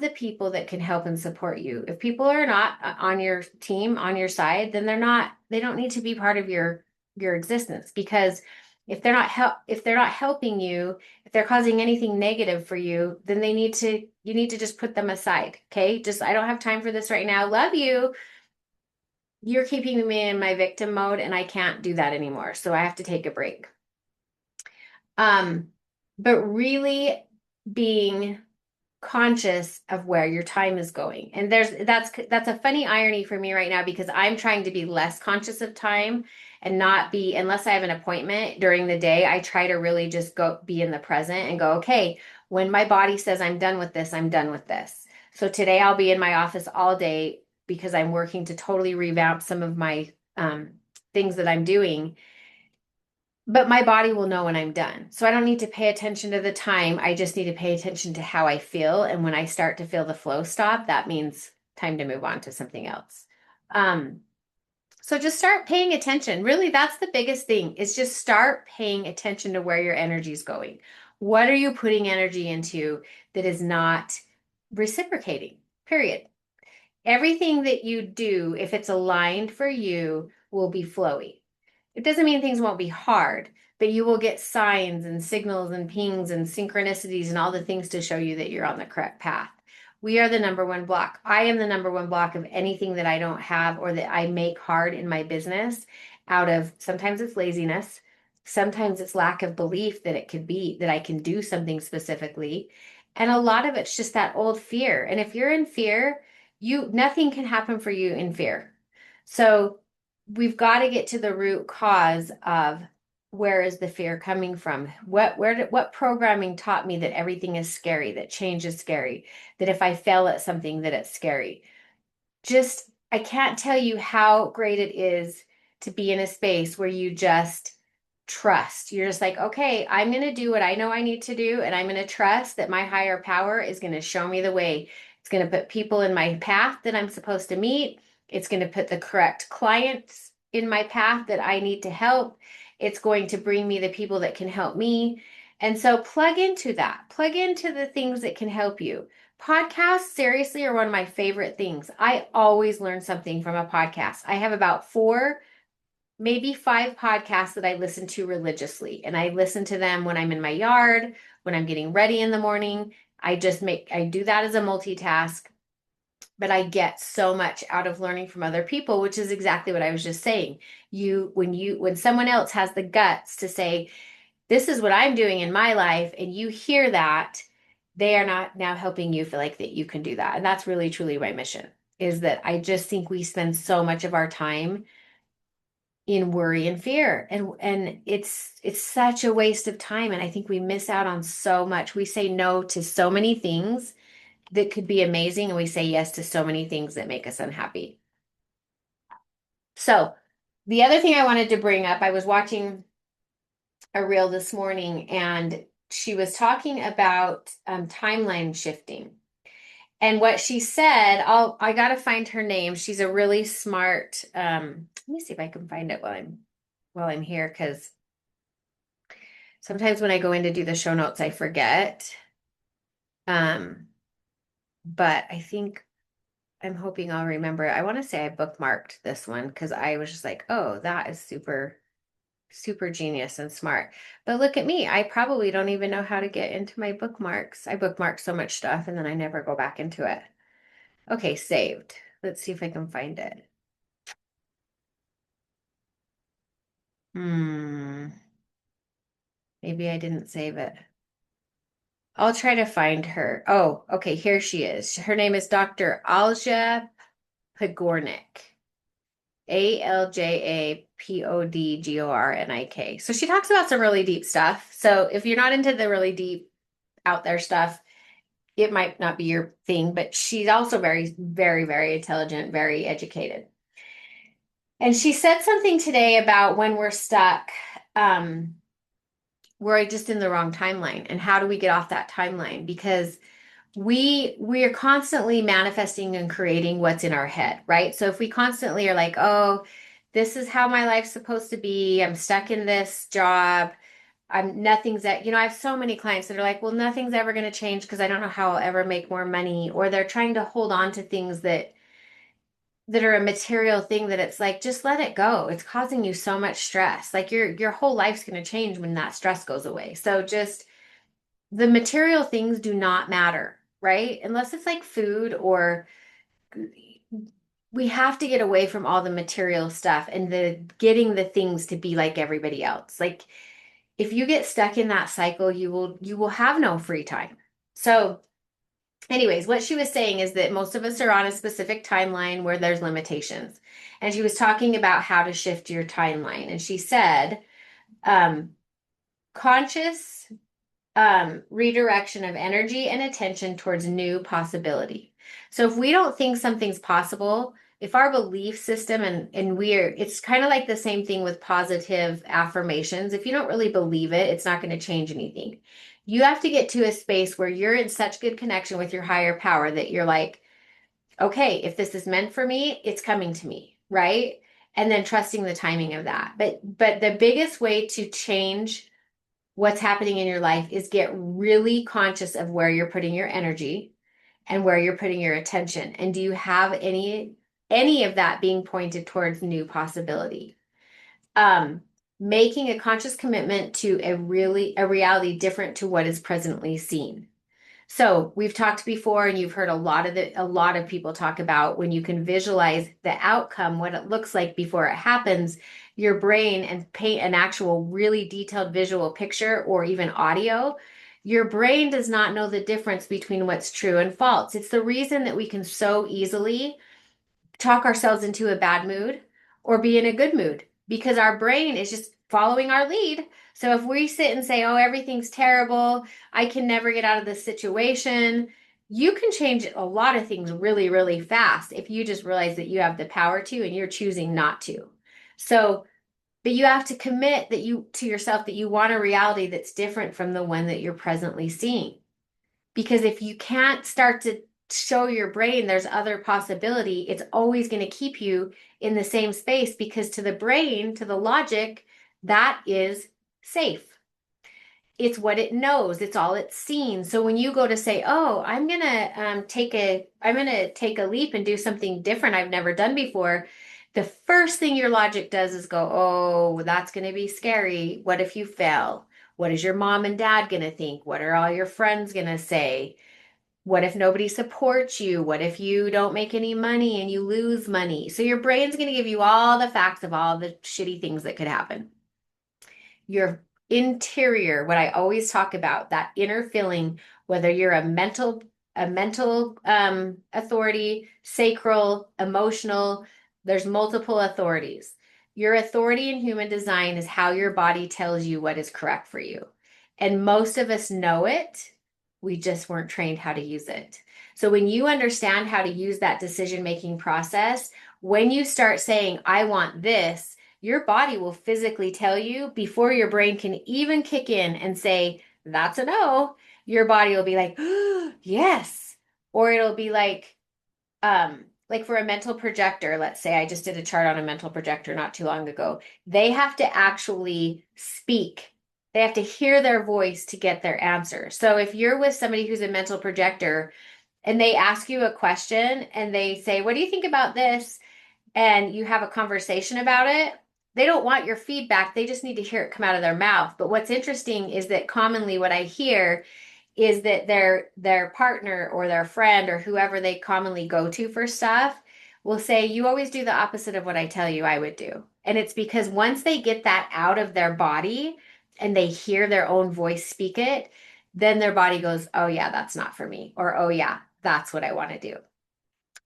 the people that can help and support you. If people are not on your team, on your side, then they don't need to be part of your existence, because if they're not helping you, if they're causing anything negative for you, then you need to just put them aside. Okay? Just, I don't have time for this right now. Love you. You're keeping me in my victim mode and I can't do that anymore. So I have to take a break. Um, but really being conscious of where your time is going. And that's a funny irony for me right now, because I'm trying to be less conscious of time and not be, unless I have an appointment during the day, I try to really just go be in the present and go, okay, when my body says I'm done with this, I'm done with this. So today I'll be in my office all day because I'm working to totally revamp some of my things that I'm doing, but my body will know when I'm done. So I don't need to pay attention to the time. I just need to pay attention to how I feel. And when I start to feel the flow stop, that means time to move on to something else. Um, so just start paying attention. Really, that's the biggest thing, is just start paying attention to where your energy is going. What are you putting energy into that is not reciprocating? Period. Everything that you do, if it's aligned for you, will be flowy. It doesn't mean things won't be hard, but you will get signs and signals and pings and synchronicities and all the things to show you that you're on the correct path. We are the number one block. I am the number one block of anything that I don't have or that I make hard in my business, out of sometimes it's laziness, sometimes it's lack of belief that it could be that I can do something specifically. And a lot of it's just that old fear. And if you're in fear, nothing can happen for you in fear. So we've got to get to the root cause of, where is the fear coming from? What programming taught me that everything is scary, that change is scary, that if I fail at something that it's scary? Just, I can't tell you how great it is to be in a space where you just trust. You're just like, okay, I'm going to do what I know I need to do, and I'm going to trust that my higher power is going to show me the way. It's going to put people in my path that I'm supposed to meet. It's going to put the correct clients in my path that I need to help. It's going to bring me the people that can help me. And so plug into that. Plug into the things that can help you. Podcasts, seriously, are one of my favorite things. I always learn something from a podcast. I have about four, maybe five podcasts that I listen to religiously. And I listen to them when I'm in my yard, when I'm getting ready in the morning. I do that as a multitask, but I get so much out of learning from other people, which is exactly what I was just saying. When someone else has the guts to say, this is what I'm doing in my life, and you hear that, they are not now helping you feel like that you can do that. And that's really truly my mission, is that I just think we spend so much of our time in worry and fear, and it's such a waste of time, and I think we miss out on so much. We say no to so many things that could be amazing, and we say yes to so many things that make us unhappy. So the other thing I wanted to bring up, I was watching a reel this morning, and she was talking about timeline shifting. And what she said, I gotta find her name. She's a really smart. Let me see if I can find it while I'm here, because sometimes when I go in to do the show notes, I forget. Um, but I think I'm hoping I'll remember. I want to say I bookmarked this one because I was just like, oh, that is super, super genius and smart. But look at me. I probably don't even know how to get into my bookmarks. I bookmark so much stuff and then I never go back into it. Okay, saved. Let's see if I can find it. Hmm. Maybe I didn't save it. I'll try to find her. Oh, okay, here she is. Her name is Dr. Alja Pagornik. Aljapodgornik. So she talks about some really deep stuff. So if you're not into the really deep, out there stuff. It might not be your thing, but she's also very, very, very intelligent, very educated. And she said something today about when we're stuck, um, we're just in the wrong timeline. And how do we get off that timeline? Because we are constantly manifesting and creating what's in our head, right? So if we constantly are like, oh, this is how my life's supposed to be, I'm stuck in this job, I'm nothing's that, I have so many clients that are like, well, nothing's ever going to change because I don't know how I'll ever make more money, or they're trying to hold on to things that are a material thing, that it's like, just let it go. It's causing you so much stress. Like your whole life's going to change when that stress goes away. So just the material things do not matter, right? Unless it's like food, or we have to get away from all the material stuff and the getting the things to be like everybody else. Like if you get stuck in that cycle, you will have no free time. So anyways, what she was saying is that most of us are on a specific timeline where there's limitations. And she was talking about how to shift your timeline. And she said, um, conscious redirection of energy and attention towards new possibility. So if we don't think something's possible, if our belief system and it's kind of like the same thing with positive affirmations. If you don't really believe it, it's not going to change anything. You have to get to a space where you're in such good connection with your higher power that you're like, okay, if this is meant for me, it's coming to me, right? And then trusting the timing of that. But the biggest way to change what's happening in your life is get really conscious of where you're putting your energy and where you're putting your attention. And do you have any of that being pointed towards new possibility? Um, Making a conscious commitment to a reality different to what is presently seen. So we've talked before, and you've heard a lot of people talk about when you can visualize the outcome, what it looks like before it happens, your brain, and paint an actual really detailed visual picture or even audio. Your brain does not know the difference between what's true and false. It's the reason that we can so easily talk ourselves into a bad mood or be in a good mood, because our brain is just following our lead. So if we sit and say, oh, everything's terrible, I can never get out of this situation, you can change a lot of things really, really fast if you just realize that you have the power to and you're choosing not to. So, but you have to commit that you to yourself that you want a reality that's different from the one that you're presently seeing. Because if you can't start to show your brain there's other possibility, it's always going to keep you in the same space, because to the brain, to the logic, that is safe. It's what it knows. It's all it's seen. So when you go to say, "Oh, I'm gonna take a leap and do something different I've never done before," the first thing your logic does is go, "Oh, that's gonna be scary. What if you fail? What is your mom and dad gonna think? What are all your friends gonna say? What if nobody supports you? What if you don't make any money and you lose money?" So your brain's going to give you all the facts of all the shitty things that could happen. Your interior, what I always talk about, that inner feeling, whether you're a mental authority, sacral, emotional, there's multiple authorities. Your authority in human design is how your body tells you what is correct for you. And most of us know it. We just weren't trained how to use it. So when you understand how to use that decision-making process, when you start saying, I want this, your body will physically tell you before your brain can even kick in and say, that's a no. Your body will be like, oh, yes. Or it'll be like for a mental projector, let's say I just did a chart on a mental projector not too long ago. They have to actually speak. They have to hear their voice to get their answer. So if you're with somebody who's a mental projector and they ask you a question and they say, what do you think about this? And you have a conversation about it, they don't want your feedback. They just need to hear it come out of their mouth. But what's interesting is that commonly what I hear is that their partner or their friend or whoever they commonly go to for stuff will say, you always do the opposite of what I tell you I would do. And it's because once they get that out of their body and they hear their own voice speak it, then their body goes, oh yeah, that's not for me. Or, oh yeah, that's what I want to do.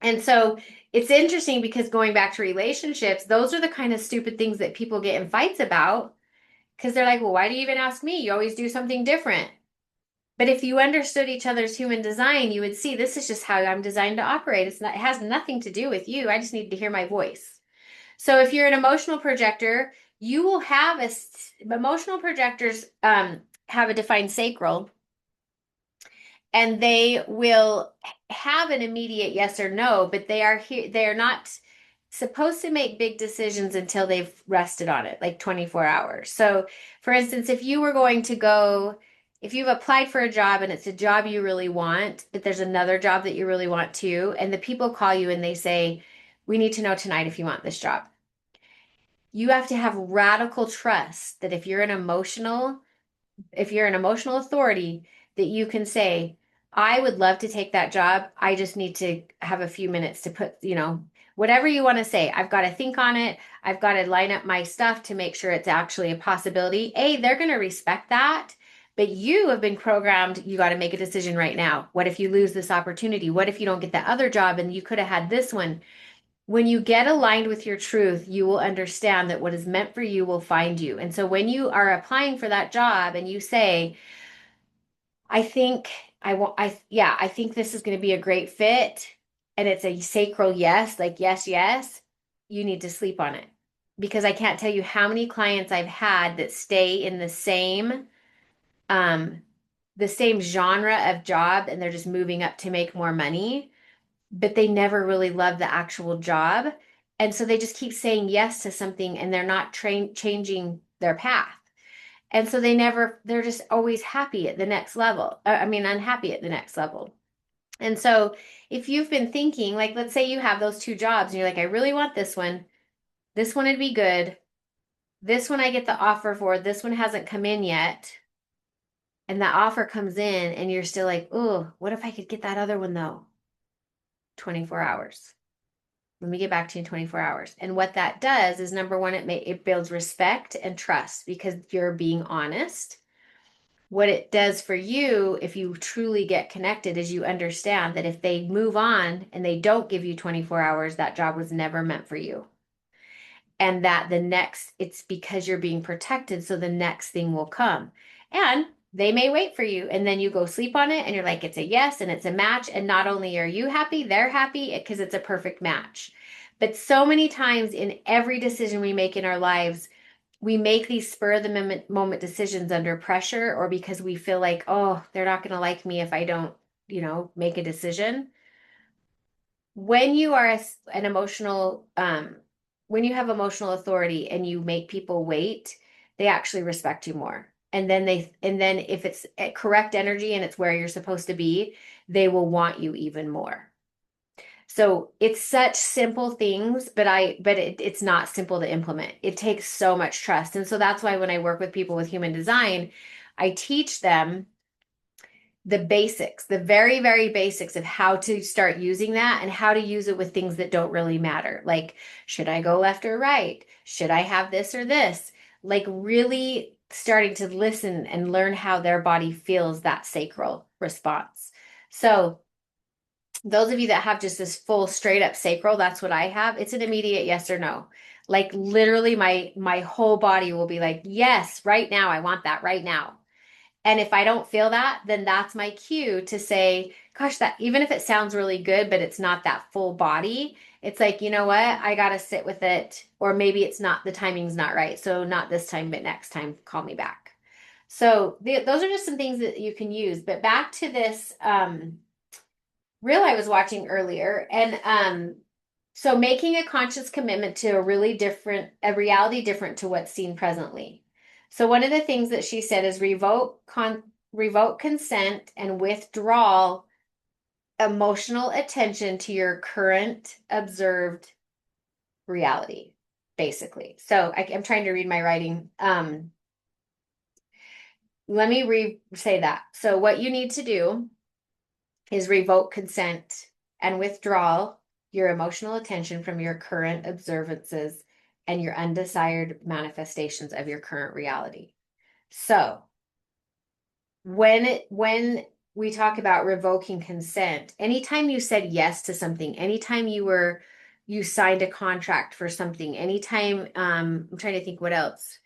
And so it's interesting because going back to relationships, those are the kind of stupid things that people get in fights about, because they're like, well, why do you even ask me? You always do something different. But if you understood each other's human design, you would see this is just how I'm designed to operate. It has nothing to do with you. I just need to hear my voice. So if you're an emotional projector, you will have emotional projectors have a defined sacral, and they will have an immediate yes or no, but they are not supposed to make big decisions until they've rested on it, like 24 hours. So, for instance, if you've applied for a job and it's a job you really want, but there's another job that you really want too, and the people call you and they say, "We need to know tonight if you want this job." You have to have radical trust that if you're an emotional authority, that you can say, I would love to take that job. I just need to have a few minutes to put, whatever you want to say. I've got to think on it. I've got to line up my stuff to make sure it's actually a possibility. They're going to respect that. But you have been programmed, you got to make a decision right now. What if you lose this opportunity? What if you don't get that other job and you could have had this one? When you get aligned with your truth, you will understand that what is meant for you will find you. And so when you are applying for that job and you say, I think I think this is going to be a great fit, and it's a sacral yes, like yes, yes, you need to sleep on it. Because I can't tell you how many clients I've had that stay in um the same genre of job, and they're just moving up to make more money, but they never really love the actual job. And so they just keep saying yes to something and they're not changing their path. And so they're just always happy at the next level. I mean, unhappy at the next level. And so if you've been thinking, like, let's say you have those two jobs and you're like, I really want this one. This one would be good. This one I get the offer for. This one hasn't come in yet. And that offer comes in and you're still like, oh, what if I could get that other one though? 24 hours. Let me get back to you in 24 hours. And what that does is, number one, it builds respect and trust because you're being honest. What it does for you, if you truly get connected, is you understand that if they move on and they don't give you 24 hours, that job was never meant for you. And that it's because you're being protected, so the next thing will come. And they may wait for you, and then you go sleep on it, and you're like, it's a yes, and it's a match. And not only are you happy, they're happy because it's a perfect match. But so many times in every decision we make in our lives, we make these spur of the moment decisions under pressure, or because we feel like, oh, they're not going to like me if I don't, make a decision. When you are an when you have emotional authority and you make people wait, they actually respect you more. And then if it's at correct energy and it's where you're supposed to be, they will want you even more. So it's such simple things, it's not simple to implement. It takes so much trust. And so that's why when I work with people with human design, I teach them the basics, the very, very basics of how to start using that and how to use it with things that don't really matter. Like, should I go left or right? Should I have this or this? Like, really starting to listen and learn how their body feels that sacral response. So, those of you that have just this full straight up sacral, that's what I have. It's an immediate yes or no. Like literally my whole body will be like, "Yes, right now. I want that right now." And if I don't feel that, then that's my cue to say, gosh, that even if it sounds really good, but it's not that full body, it's like, you know what? I got to sit with it. Or maybe it's not, the timing's not right. So not this time, but next time, call me back. So those are just some things that you can use. But back to this reel I was watching earlier. And so making a conscious commitment to a reality different to what's seen presently. So one of the things that she said is revoke consent and withdraw emotional attention to your current observed reality, basically. So I'm trying to read my writing. Let me say that. So what you need to do is revoke consent and withdraw your emotional attention from your current observances and your undesired manifestations of your current reality. So, when we talk about revoking consent, anytime you said yes to something, anytime you signed a contract for something, anytime I'm trying to think what else.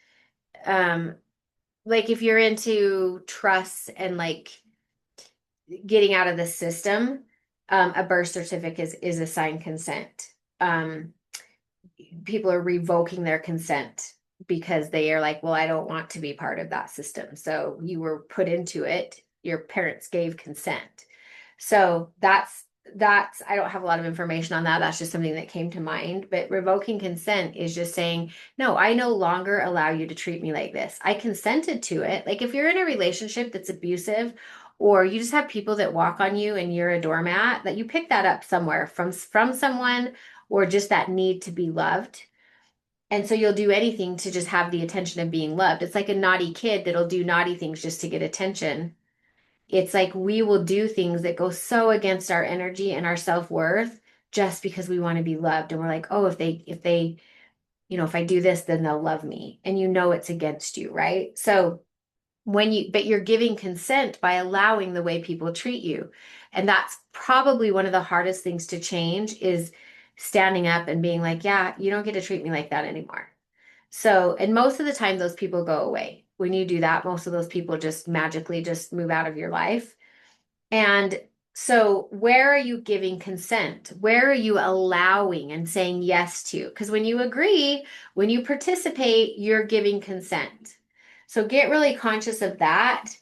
Like if you're into trusts and like getting out of the system, a birth certificate is a signed consent. Um, People are revoking their consent because they are like, well, I don't want to be part of that system. So you were put into it, your parents gave consent. So that's I don't have a lot of information on that. That's just something that came to mind. But revoking consent is just saying, no, I no longer allow you to treat me like this. I consented to it. Like if you're in a relationship that's abusive, or you just have people that walk on you and you're a doormat, that you pick that up somewhere from someone, or just that need to be loved. And so you'll do anything to just have the attention of being loved. It's like a naughty kid that'll do naughty things just to get attention. It's like we will do things that go so against our energy and our self-worth just because we want to be loved. And we're like, oh, if I do this, then they'll love me. And you know it's against you, right? So but you're giving consent by allowing the way people treat you. And that's probably one of the hardest things to change is standing up and being like, yeah, you don't get to treat me like that anymore. So, and most of the time those people go away. When you do that, most of those people just magically just move out of your life. And so, where are you giving consent? Where are you allowing and saying yes to? Because when you agree, when you participate, you're giving consent. So, get really conscious of that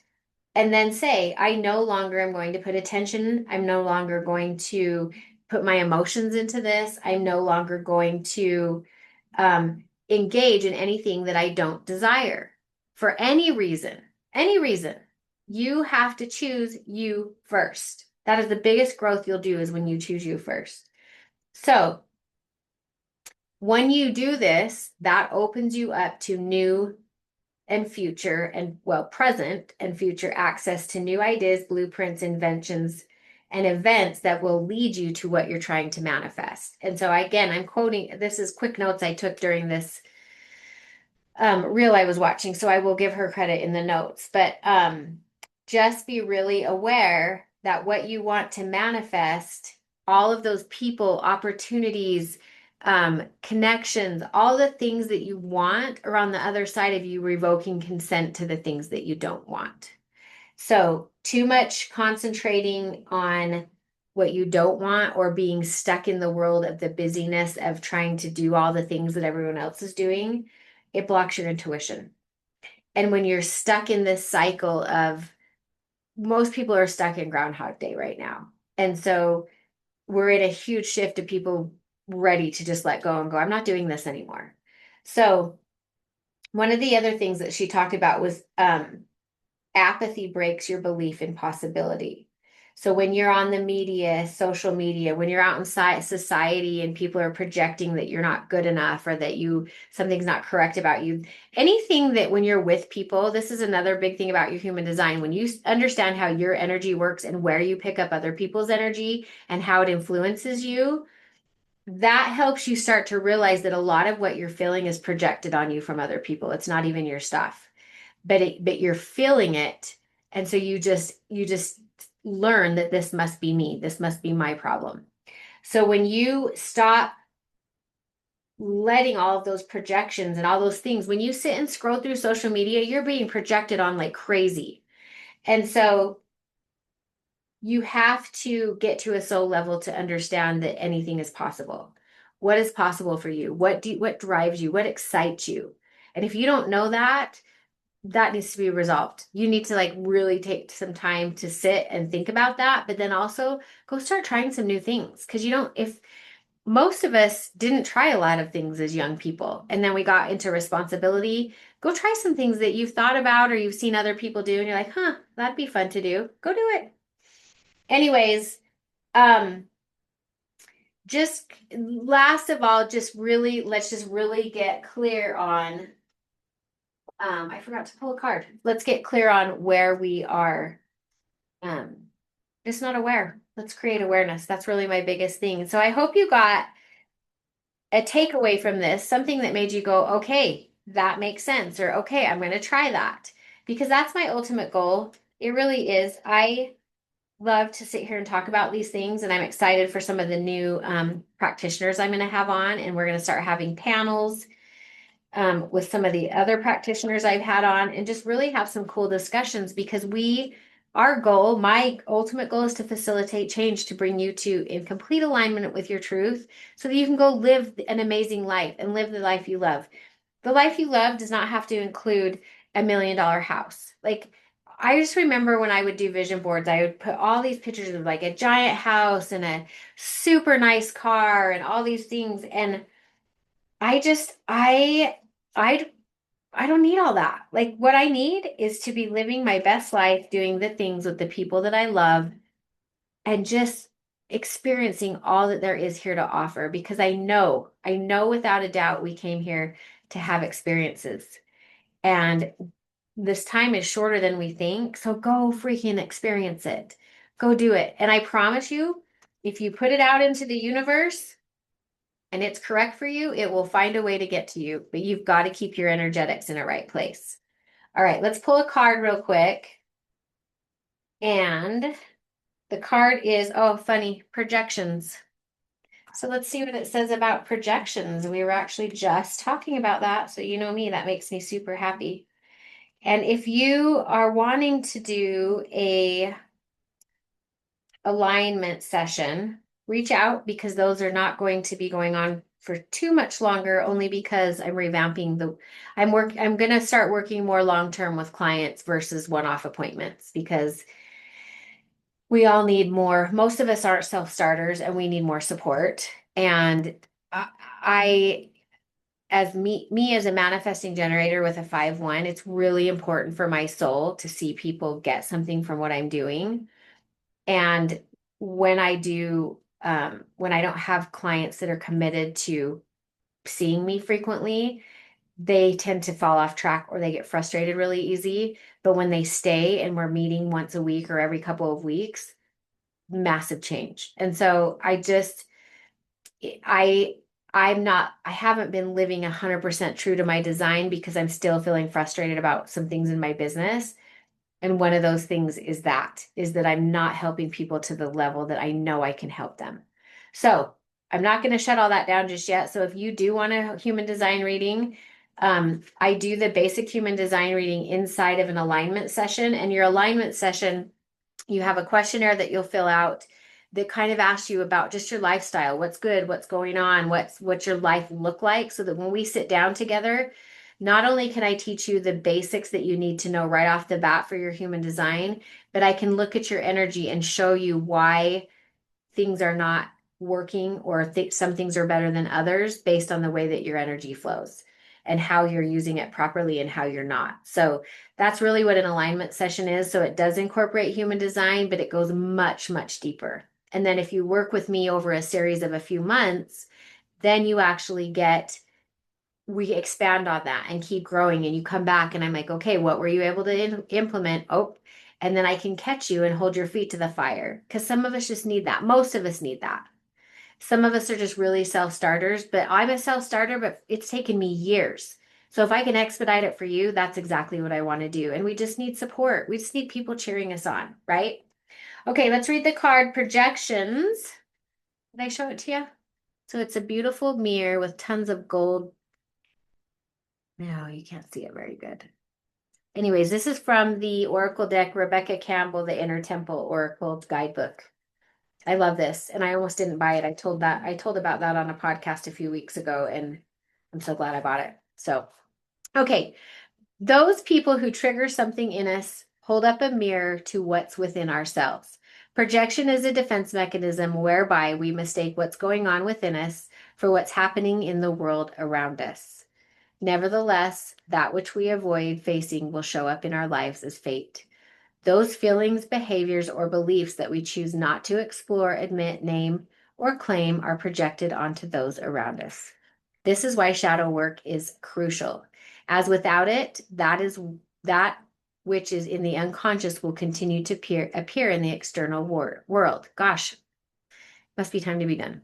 and then say, I no longer am going to put attention. I'm no longer going to put my emotions into this. I'm no longer going to engage in anything that I don't desire for any reason. Any reason. You have to choose you first. That is the biggest growth you'll do is when you choose you first. So when you do this, that opens you up to new and future and well, present and future access to new ideas, blueprints, inventions, and events that will lead you to what you're trying to manifest. And so again, I'm quoting, this is quick notes I took during this reel I was watching, so I will give her credit in the notes. But just be really aware that what you want to manifest, all of those people, opportunities, connections, all the things that you want are on the other side of you revoking consent to the things that you don't want. So, too much concentrating on what you don't want or being stuck in the world of the busyness of trying to do all the things that everyone else is doing, it blocks your intuition. And when you're stuck in this cycle of most people are stuck in Groundhog Day right now. And so we're in a huge shift of people ready to just let go and go, I'm not doing this anymore. So one of the other things that she talked about was apathy breaks your belief in possibility. So when you're on the media, social media, when you're out in society and people are projecting that you're not good enough or that something's not correct about you, anything that when you're with people, this is another big thing about your human design. When you understand how your energy works and where you pick up other people's energy and how it influences you, that helps you start to realize that a lot of what you're feeling is projected on you from other people. It's not even your stuff, but you're feeling it, and so you just learn that this must be me. This must be my problem. So when you stop letting all of those projections and all those things, when you sit and scroll through social media, you're being projected on like crazy. And so you have to get to a soul level to understand that anything is possible. What is possible for you? What drives you? What excites you? And if you don't know that, that needs to be resolved. You need to like really take some time to sit and think about that, but then also go start trying some new things. Because if most of us didn't try a lot of things as young people, and then we got into responsibility, go try some things that you've thought about or you've seen other people do, and you're like, huh, that'd be fun to do. Go do it. Anyways, um, just last of all, let's just really get clear on I forgot to pull a card. Let's get clear on where we are um just not aware. Let's create awareness. That's really my biggest thing. So I hope you got a takeaway from this, something that made you go, okay, that makes sense, or okay, I'm going to try that. Because that's my ultimate goal. It really is. I love to sit here and talk about these things, and I'm excited for some of the new practitioners I'm going to have on, and we're going to start having panels with some of the other practitioners I've had on and just really have some cool discussions because we Our goal, my ultimate goal is to facilitate change to bring you to in complete alignment with your truth so that you can go live an amazing life and live the life you love. The life you love does not have to include $1 million house. Like, I just remember when I would do vision boards, I would put all these pictures of like a giant house and a super nice car and all these things. And I just, I, I don't need all that. Like, what I need is to be living my best life, doing the things with the people that I love, and just experiencing all that there is here to offer because I know without a doubt we came here to have experiences. And this time is shorter than we think. So go freaking experience it. Go do it. And I promise you, if you put it out into the universe and it's correct for you, it will find a way to get to you. But you've got to keep your energetics in a right place. All right, let's pull a card real quick. And the card is, oh, funny, projections. So let's see what it says about projections. We were actually just talking about that. So you know me, that makes me super happy. And if you are wanting to do a alignment session, reach out because those are not going to be going on for too much longer, only because I'm revamping I'm going to start working more long term with clients versus one-off appointments because we all need more. Most of us aren't self-starters and we need more support. And I as me as a manifesting generator with a 5-1, it's really important for my soul to see people get something from what I'm doing. And when I do, when I don't have clients that are committed to seeing me frequently, they tend to fall off track or they get frustrated really easy. But when they stay and we're meeting once a week or every couple of weeks, massive change. And so I I haven't been living 100% true to my design because I'm still feeling frustrated about some things in my business. And one of those things is that I'm not helping people to the level that I know I can help them. So I'm not going to shut all that down just yet. So if you do want a human design reading, I do the basic human design reading inside of an alignment session. And your alignment session, you have a questionnaire that you'll fill out that kind of asks you about just your lifestyle, what's good, what's going on, what's your life look like, so that when we sit down together, not only can I teach you the basics that you need to know right off the bat for your human design, but I can look at your energy and show you why things are not working or some things are better than others based on the way that your energy flows and how you're using it properly and how you're not. So that's really what an alignment session is. So it does incorporate human design, but it goes much, much deeper. And then if you work with me over a series of a few months, then you actually we expand on that and keep growing. And you come back and I'm like, okay, what were you able to implement? Oh, and then I can catch you and hold your feet to the fire. Because some of us just need that. Most of us need that. Some of us are just really self-starters, but I'm a self-starter, but it's taken me years. So if I can expedite it for you, that's exactly what I want to do. And we just need support. We just need people cheering us on, right? Okay, let's read the card projections. Did I show it to you? So it's a beautiful mirror with tons of gold. No, you can't see it very good. Anyways, this is from the Oracle deck, Rebecca Campbell, the Inner Temple Oracle Guidebook. I love this, and I almost didn't buy it. I told about that on a podcast a few weeks ago, and I'm so glad I bought it. So, okay, those people who trigger something in us hold up a mirror to what's within ourselves. Projection is a defense mechanism whereby we mistake what's going on within us for what's happening in the world around us. Nevertheless, that which we avoid facing will show up in our lives as fate. Those feelings, behaviors, or beliefs that we choose not to explore, admit, name, or claim are projected onto those around us. This is why shadow work is crucial, as without it, that which is in the unconscious will continue to appear in the external world. Gosh, must be time to be done.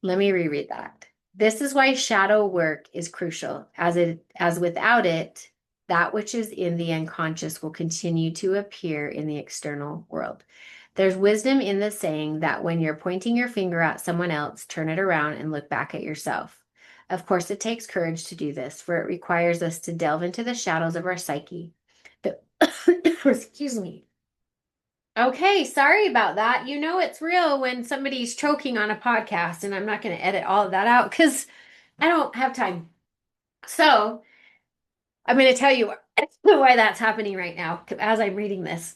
Let me reread that. This is why shadow work is crucial, as without it, that which is in the unconscious will continue to appear in the external world. There's wisdom in the saying that when you're pointing your finger at someone else, turn it around and look back at yourself. Of course, it takes courage to do this, for it requires us to delve into the shadows of our psyche. Excuse me. Okay, sorry about that. You know it's real when somebody's choking on a podcast, and I'm not going to edit all of that out because I don't have time. So I'm going to tell you why that's happening right now as I'm reading this.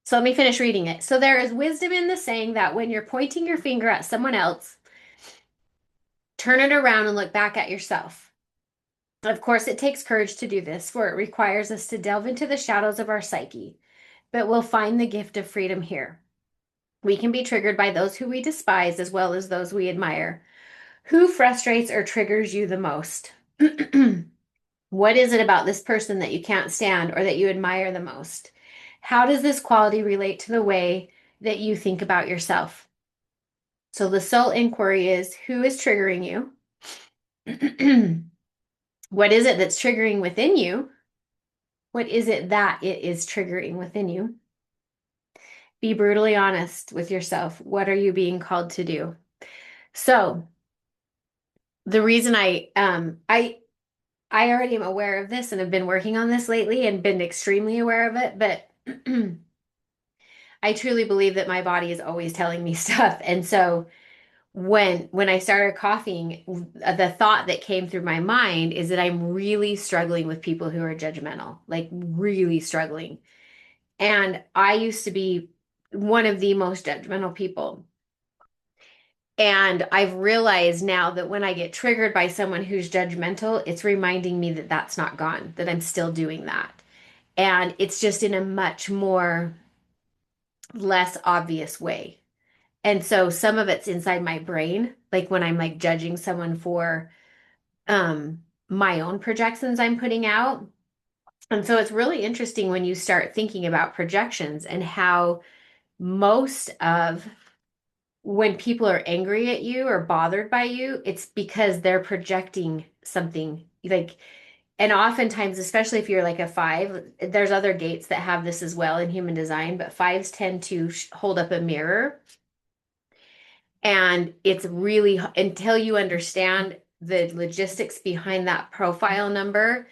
So let me finish reading it. So there is wisdom in the saying that when you're pointing your finger at someone else, turn it around and look back at yourself. Of course, it takes courage to do this, for it requires us to delve into the shadows of our psyche, but we'll find the gift of freedom here. We can be triggered by those who we despise as well as those we admire. Who frustrates or triggers you the most? What is it about this person that you can't stand or that you admire the most? How does this quality relate to the way that you think about yourself? So the soul inquiry is who is triggering you? What is it that's triggering within you? What is it that it is triggering within you? Be brutally honest with yourself. What are you being called to do? So the reason I already am aware of this and have been working on this lately and been extremely aware of it, but I truly believe that my body is always telling me stuff. And so when I started coughing, the thought that came through my mind is that I'm really struggling with people who are judgmental, like really struggling. And I used to be one of the most judgmental people. And I've realized now that when I get triggered by someone who's judgmental, it's reminding me that that's not gone, that I'm still doing that. And it's just in a much more less obvious way. And so some of it's inside my brain, like when I'm like judging someone for my own projections I'm putting out. And so it's really interesting when you start thinking about projections and how most of when people are angry at you or bothered by you, it's because they're projecting something like, and oftentimes, especially if you're like a five, there's other gates that have this as well in human design, but fives tend to hold up a mirror. And it's really until you understand the logistics behind that profile number,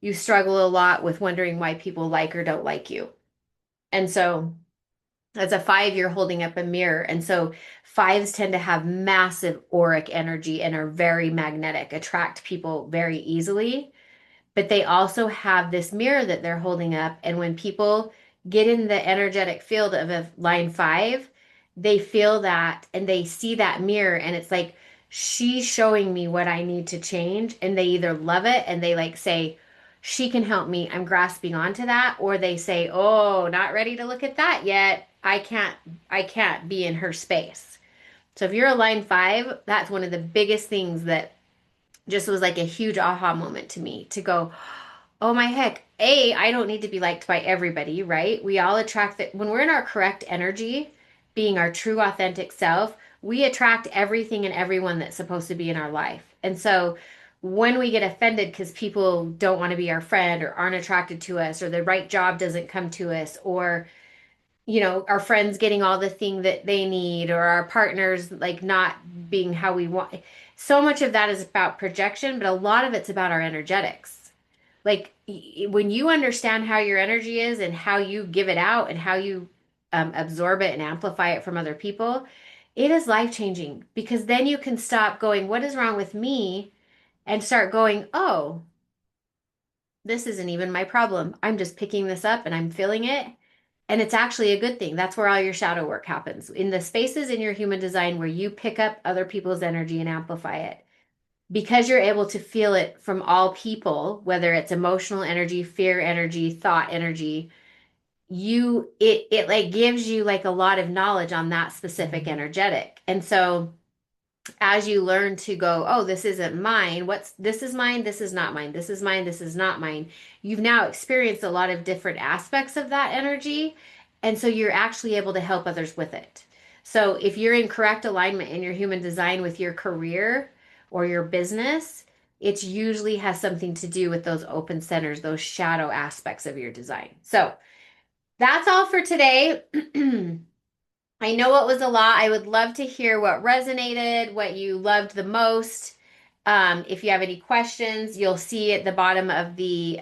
you struggle a lot with wondering why people like or don't like you. And so as a five, you're holding up a mirror. And so fives tend to have massive auric energy and are very magnetic, attract people very easily. But they also have this mirror that they're holding up. And when people get in the energetic field of a line five, they feel that and they see that mirror. And it's like, she's showing me what I need to change. And they either love it and they like say, she can help me. I'm grasping onto that. Or they say, oh, not ready to look at that yet. I can't be in her space. So if you're a line five, that's one of the biggest things that just was like a huge aha moment to me to go, oh my heck, I don't need to be liked by everybody, right? We all attract that when we're in our correct energy, being our true authentic self, we attract everything and everyone that's supposed to be in our life. And so when we get offended because people don't want to be our friend or aren't attracted to us or the right job doesn't come to us or our friends getting all the thing that they need or our partners like not being how we want. So much of that is about projection, but a lot of it's about our energetics. Like when you understand how your energy is and how you give it out and how you absorb it and amplify it from other people, it is life changing because then you can stop going, what is wrong with me? And start going, oh, this isn't even my problem. I'm just picking this up and I'm feeling it. And it's actually a good thing. That's where all your shadow work happens. In the spaces in your human design where you pick up other people's energy and amplify it. Because you're able to feel it from all people, whether it's emotional energy, fear energy, thought energy, it like gives you like a lot of knowledge on that specific energetic. And so as you learn to go, oh, this isn't mine. This is mine. This is not mine. This is mine. This is not mine. You've now experienced a lot of different aspects of that energy. And so you're actually able to help others with it. So if you're in correct alignment in your human design with your career or your business, it usually has something to do with those open centers, those shadow aspects of your design. So that's all for today. I know it was a lot. I would love to hear what resonated, what you loved the most. If you have any questions, you'll see at the bottom of the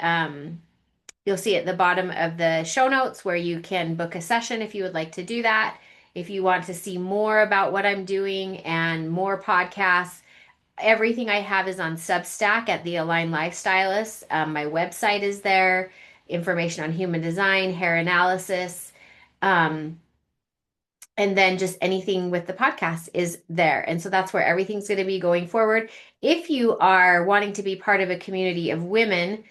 You'll see at the bottom of the show notes where you can book a session if you would like to do that. If you want to see more about what I'm doing and more podcasts, everything I have is on Substack at the Align Lifestylist. My website is there, information on human design, hair analysis, um, and then just anything with the podcast is there. And so that's where everything's going to be going forward. If you are wanting to be part of a community of women,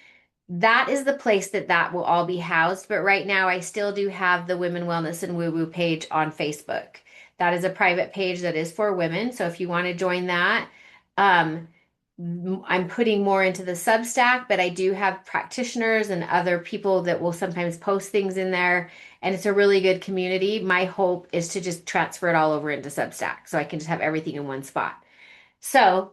that is the place that that will all be housed. But right now, I still do have the Women Wellness and Woo Woo page on Facebook. That is a private page that is for women. So if you want to join that, um, I'm putting more into the Substack, but I do have practitioners and other people that will sometimes post things in there. And it's a really good community. My hope is to just transfer it all over into Substack so I can just have everything in one spot. So,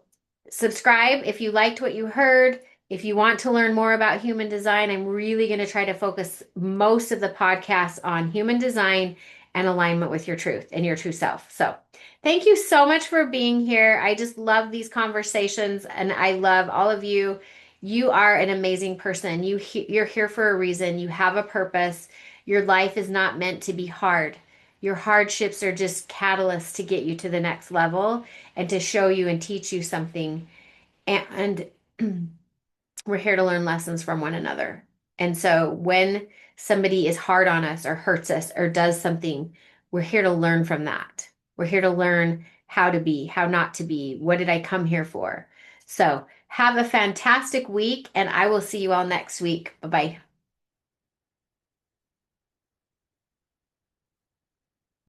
subscribe if you liked what you heard. If you want to learn more about human design, I'm really going to try to focus most of the podcasts on human design and alignment with your truth and your true self. So, thank you so much for being here. I just love these conversations and I love all of you. You are an amazing person. You're here for a reason. You have a purpose. Your life is not meant to be hard. Your hardships are just catalysts to get you to the next level and to show you and teach you something. And we're here to learn lessons from one another. And so when somebody is hard on us or hurts us or does something, we're here to learn from that. We're here to learn how to be, how not to be. What did I come here for? So have a fantastic week, and I will see you all next week. Bye bye.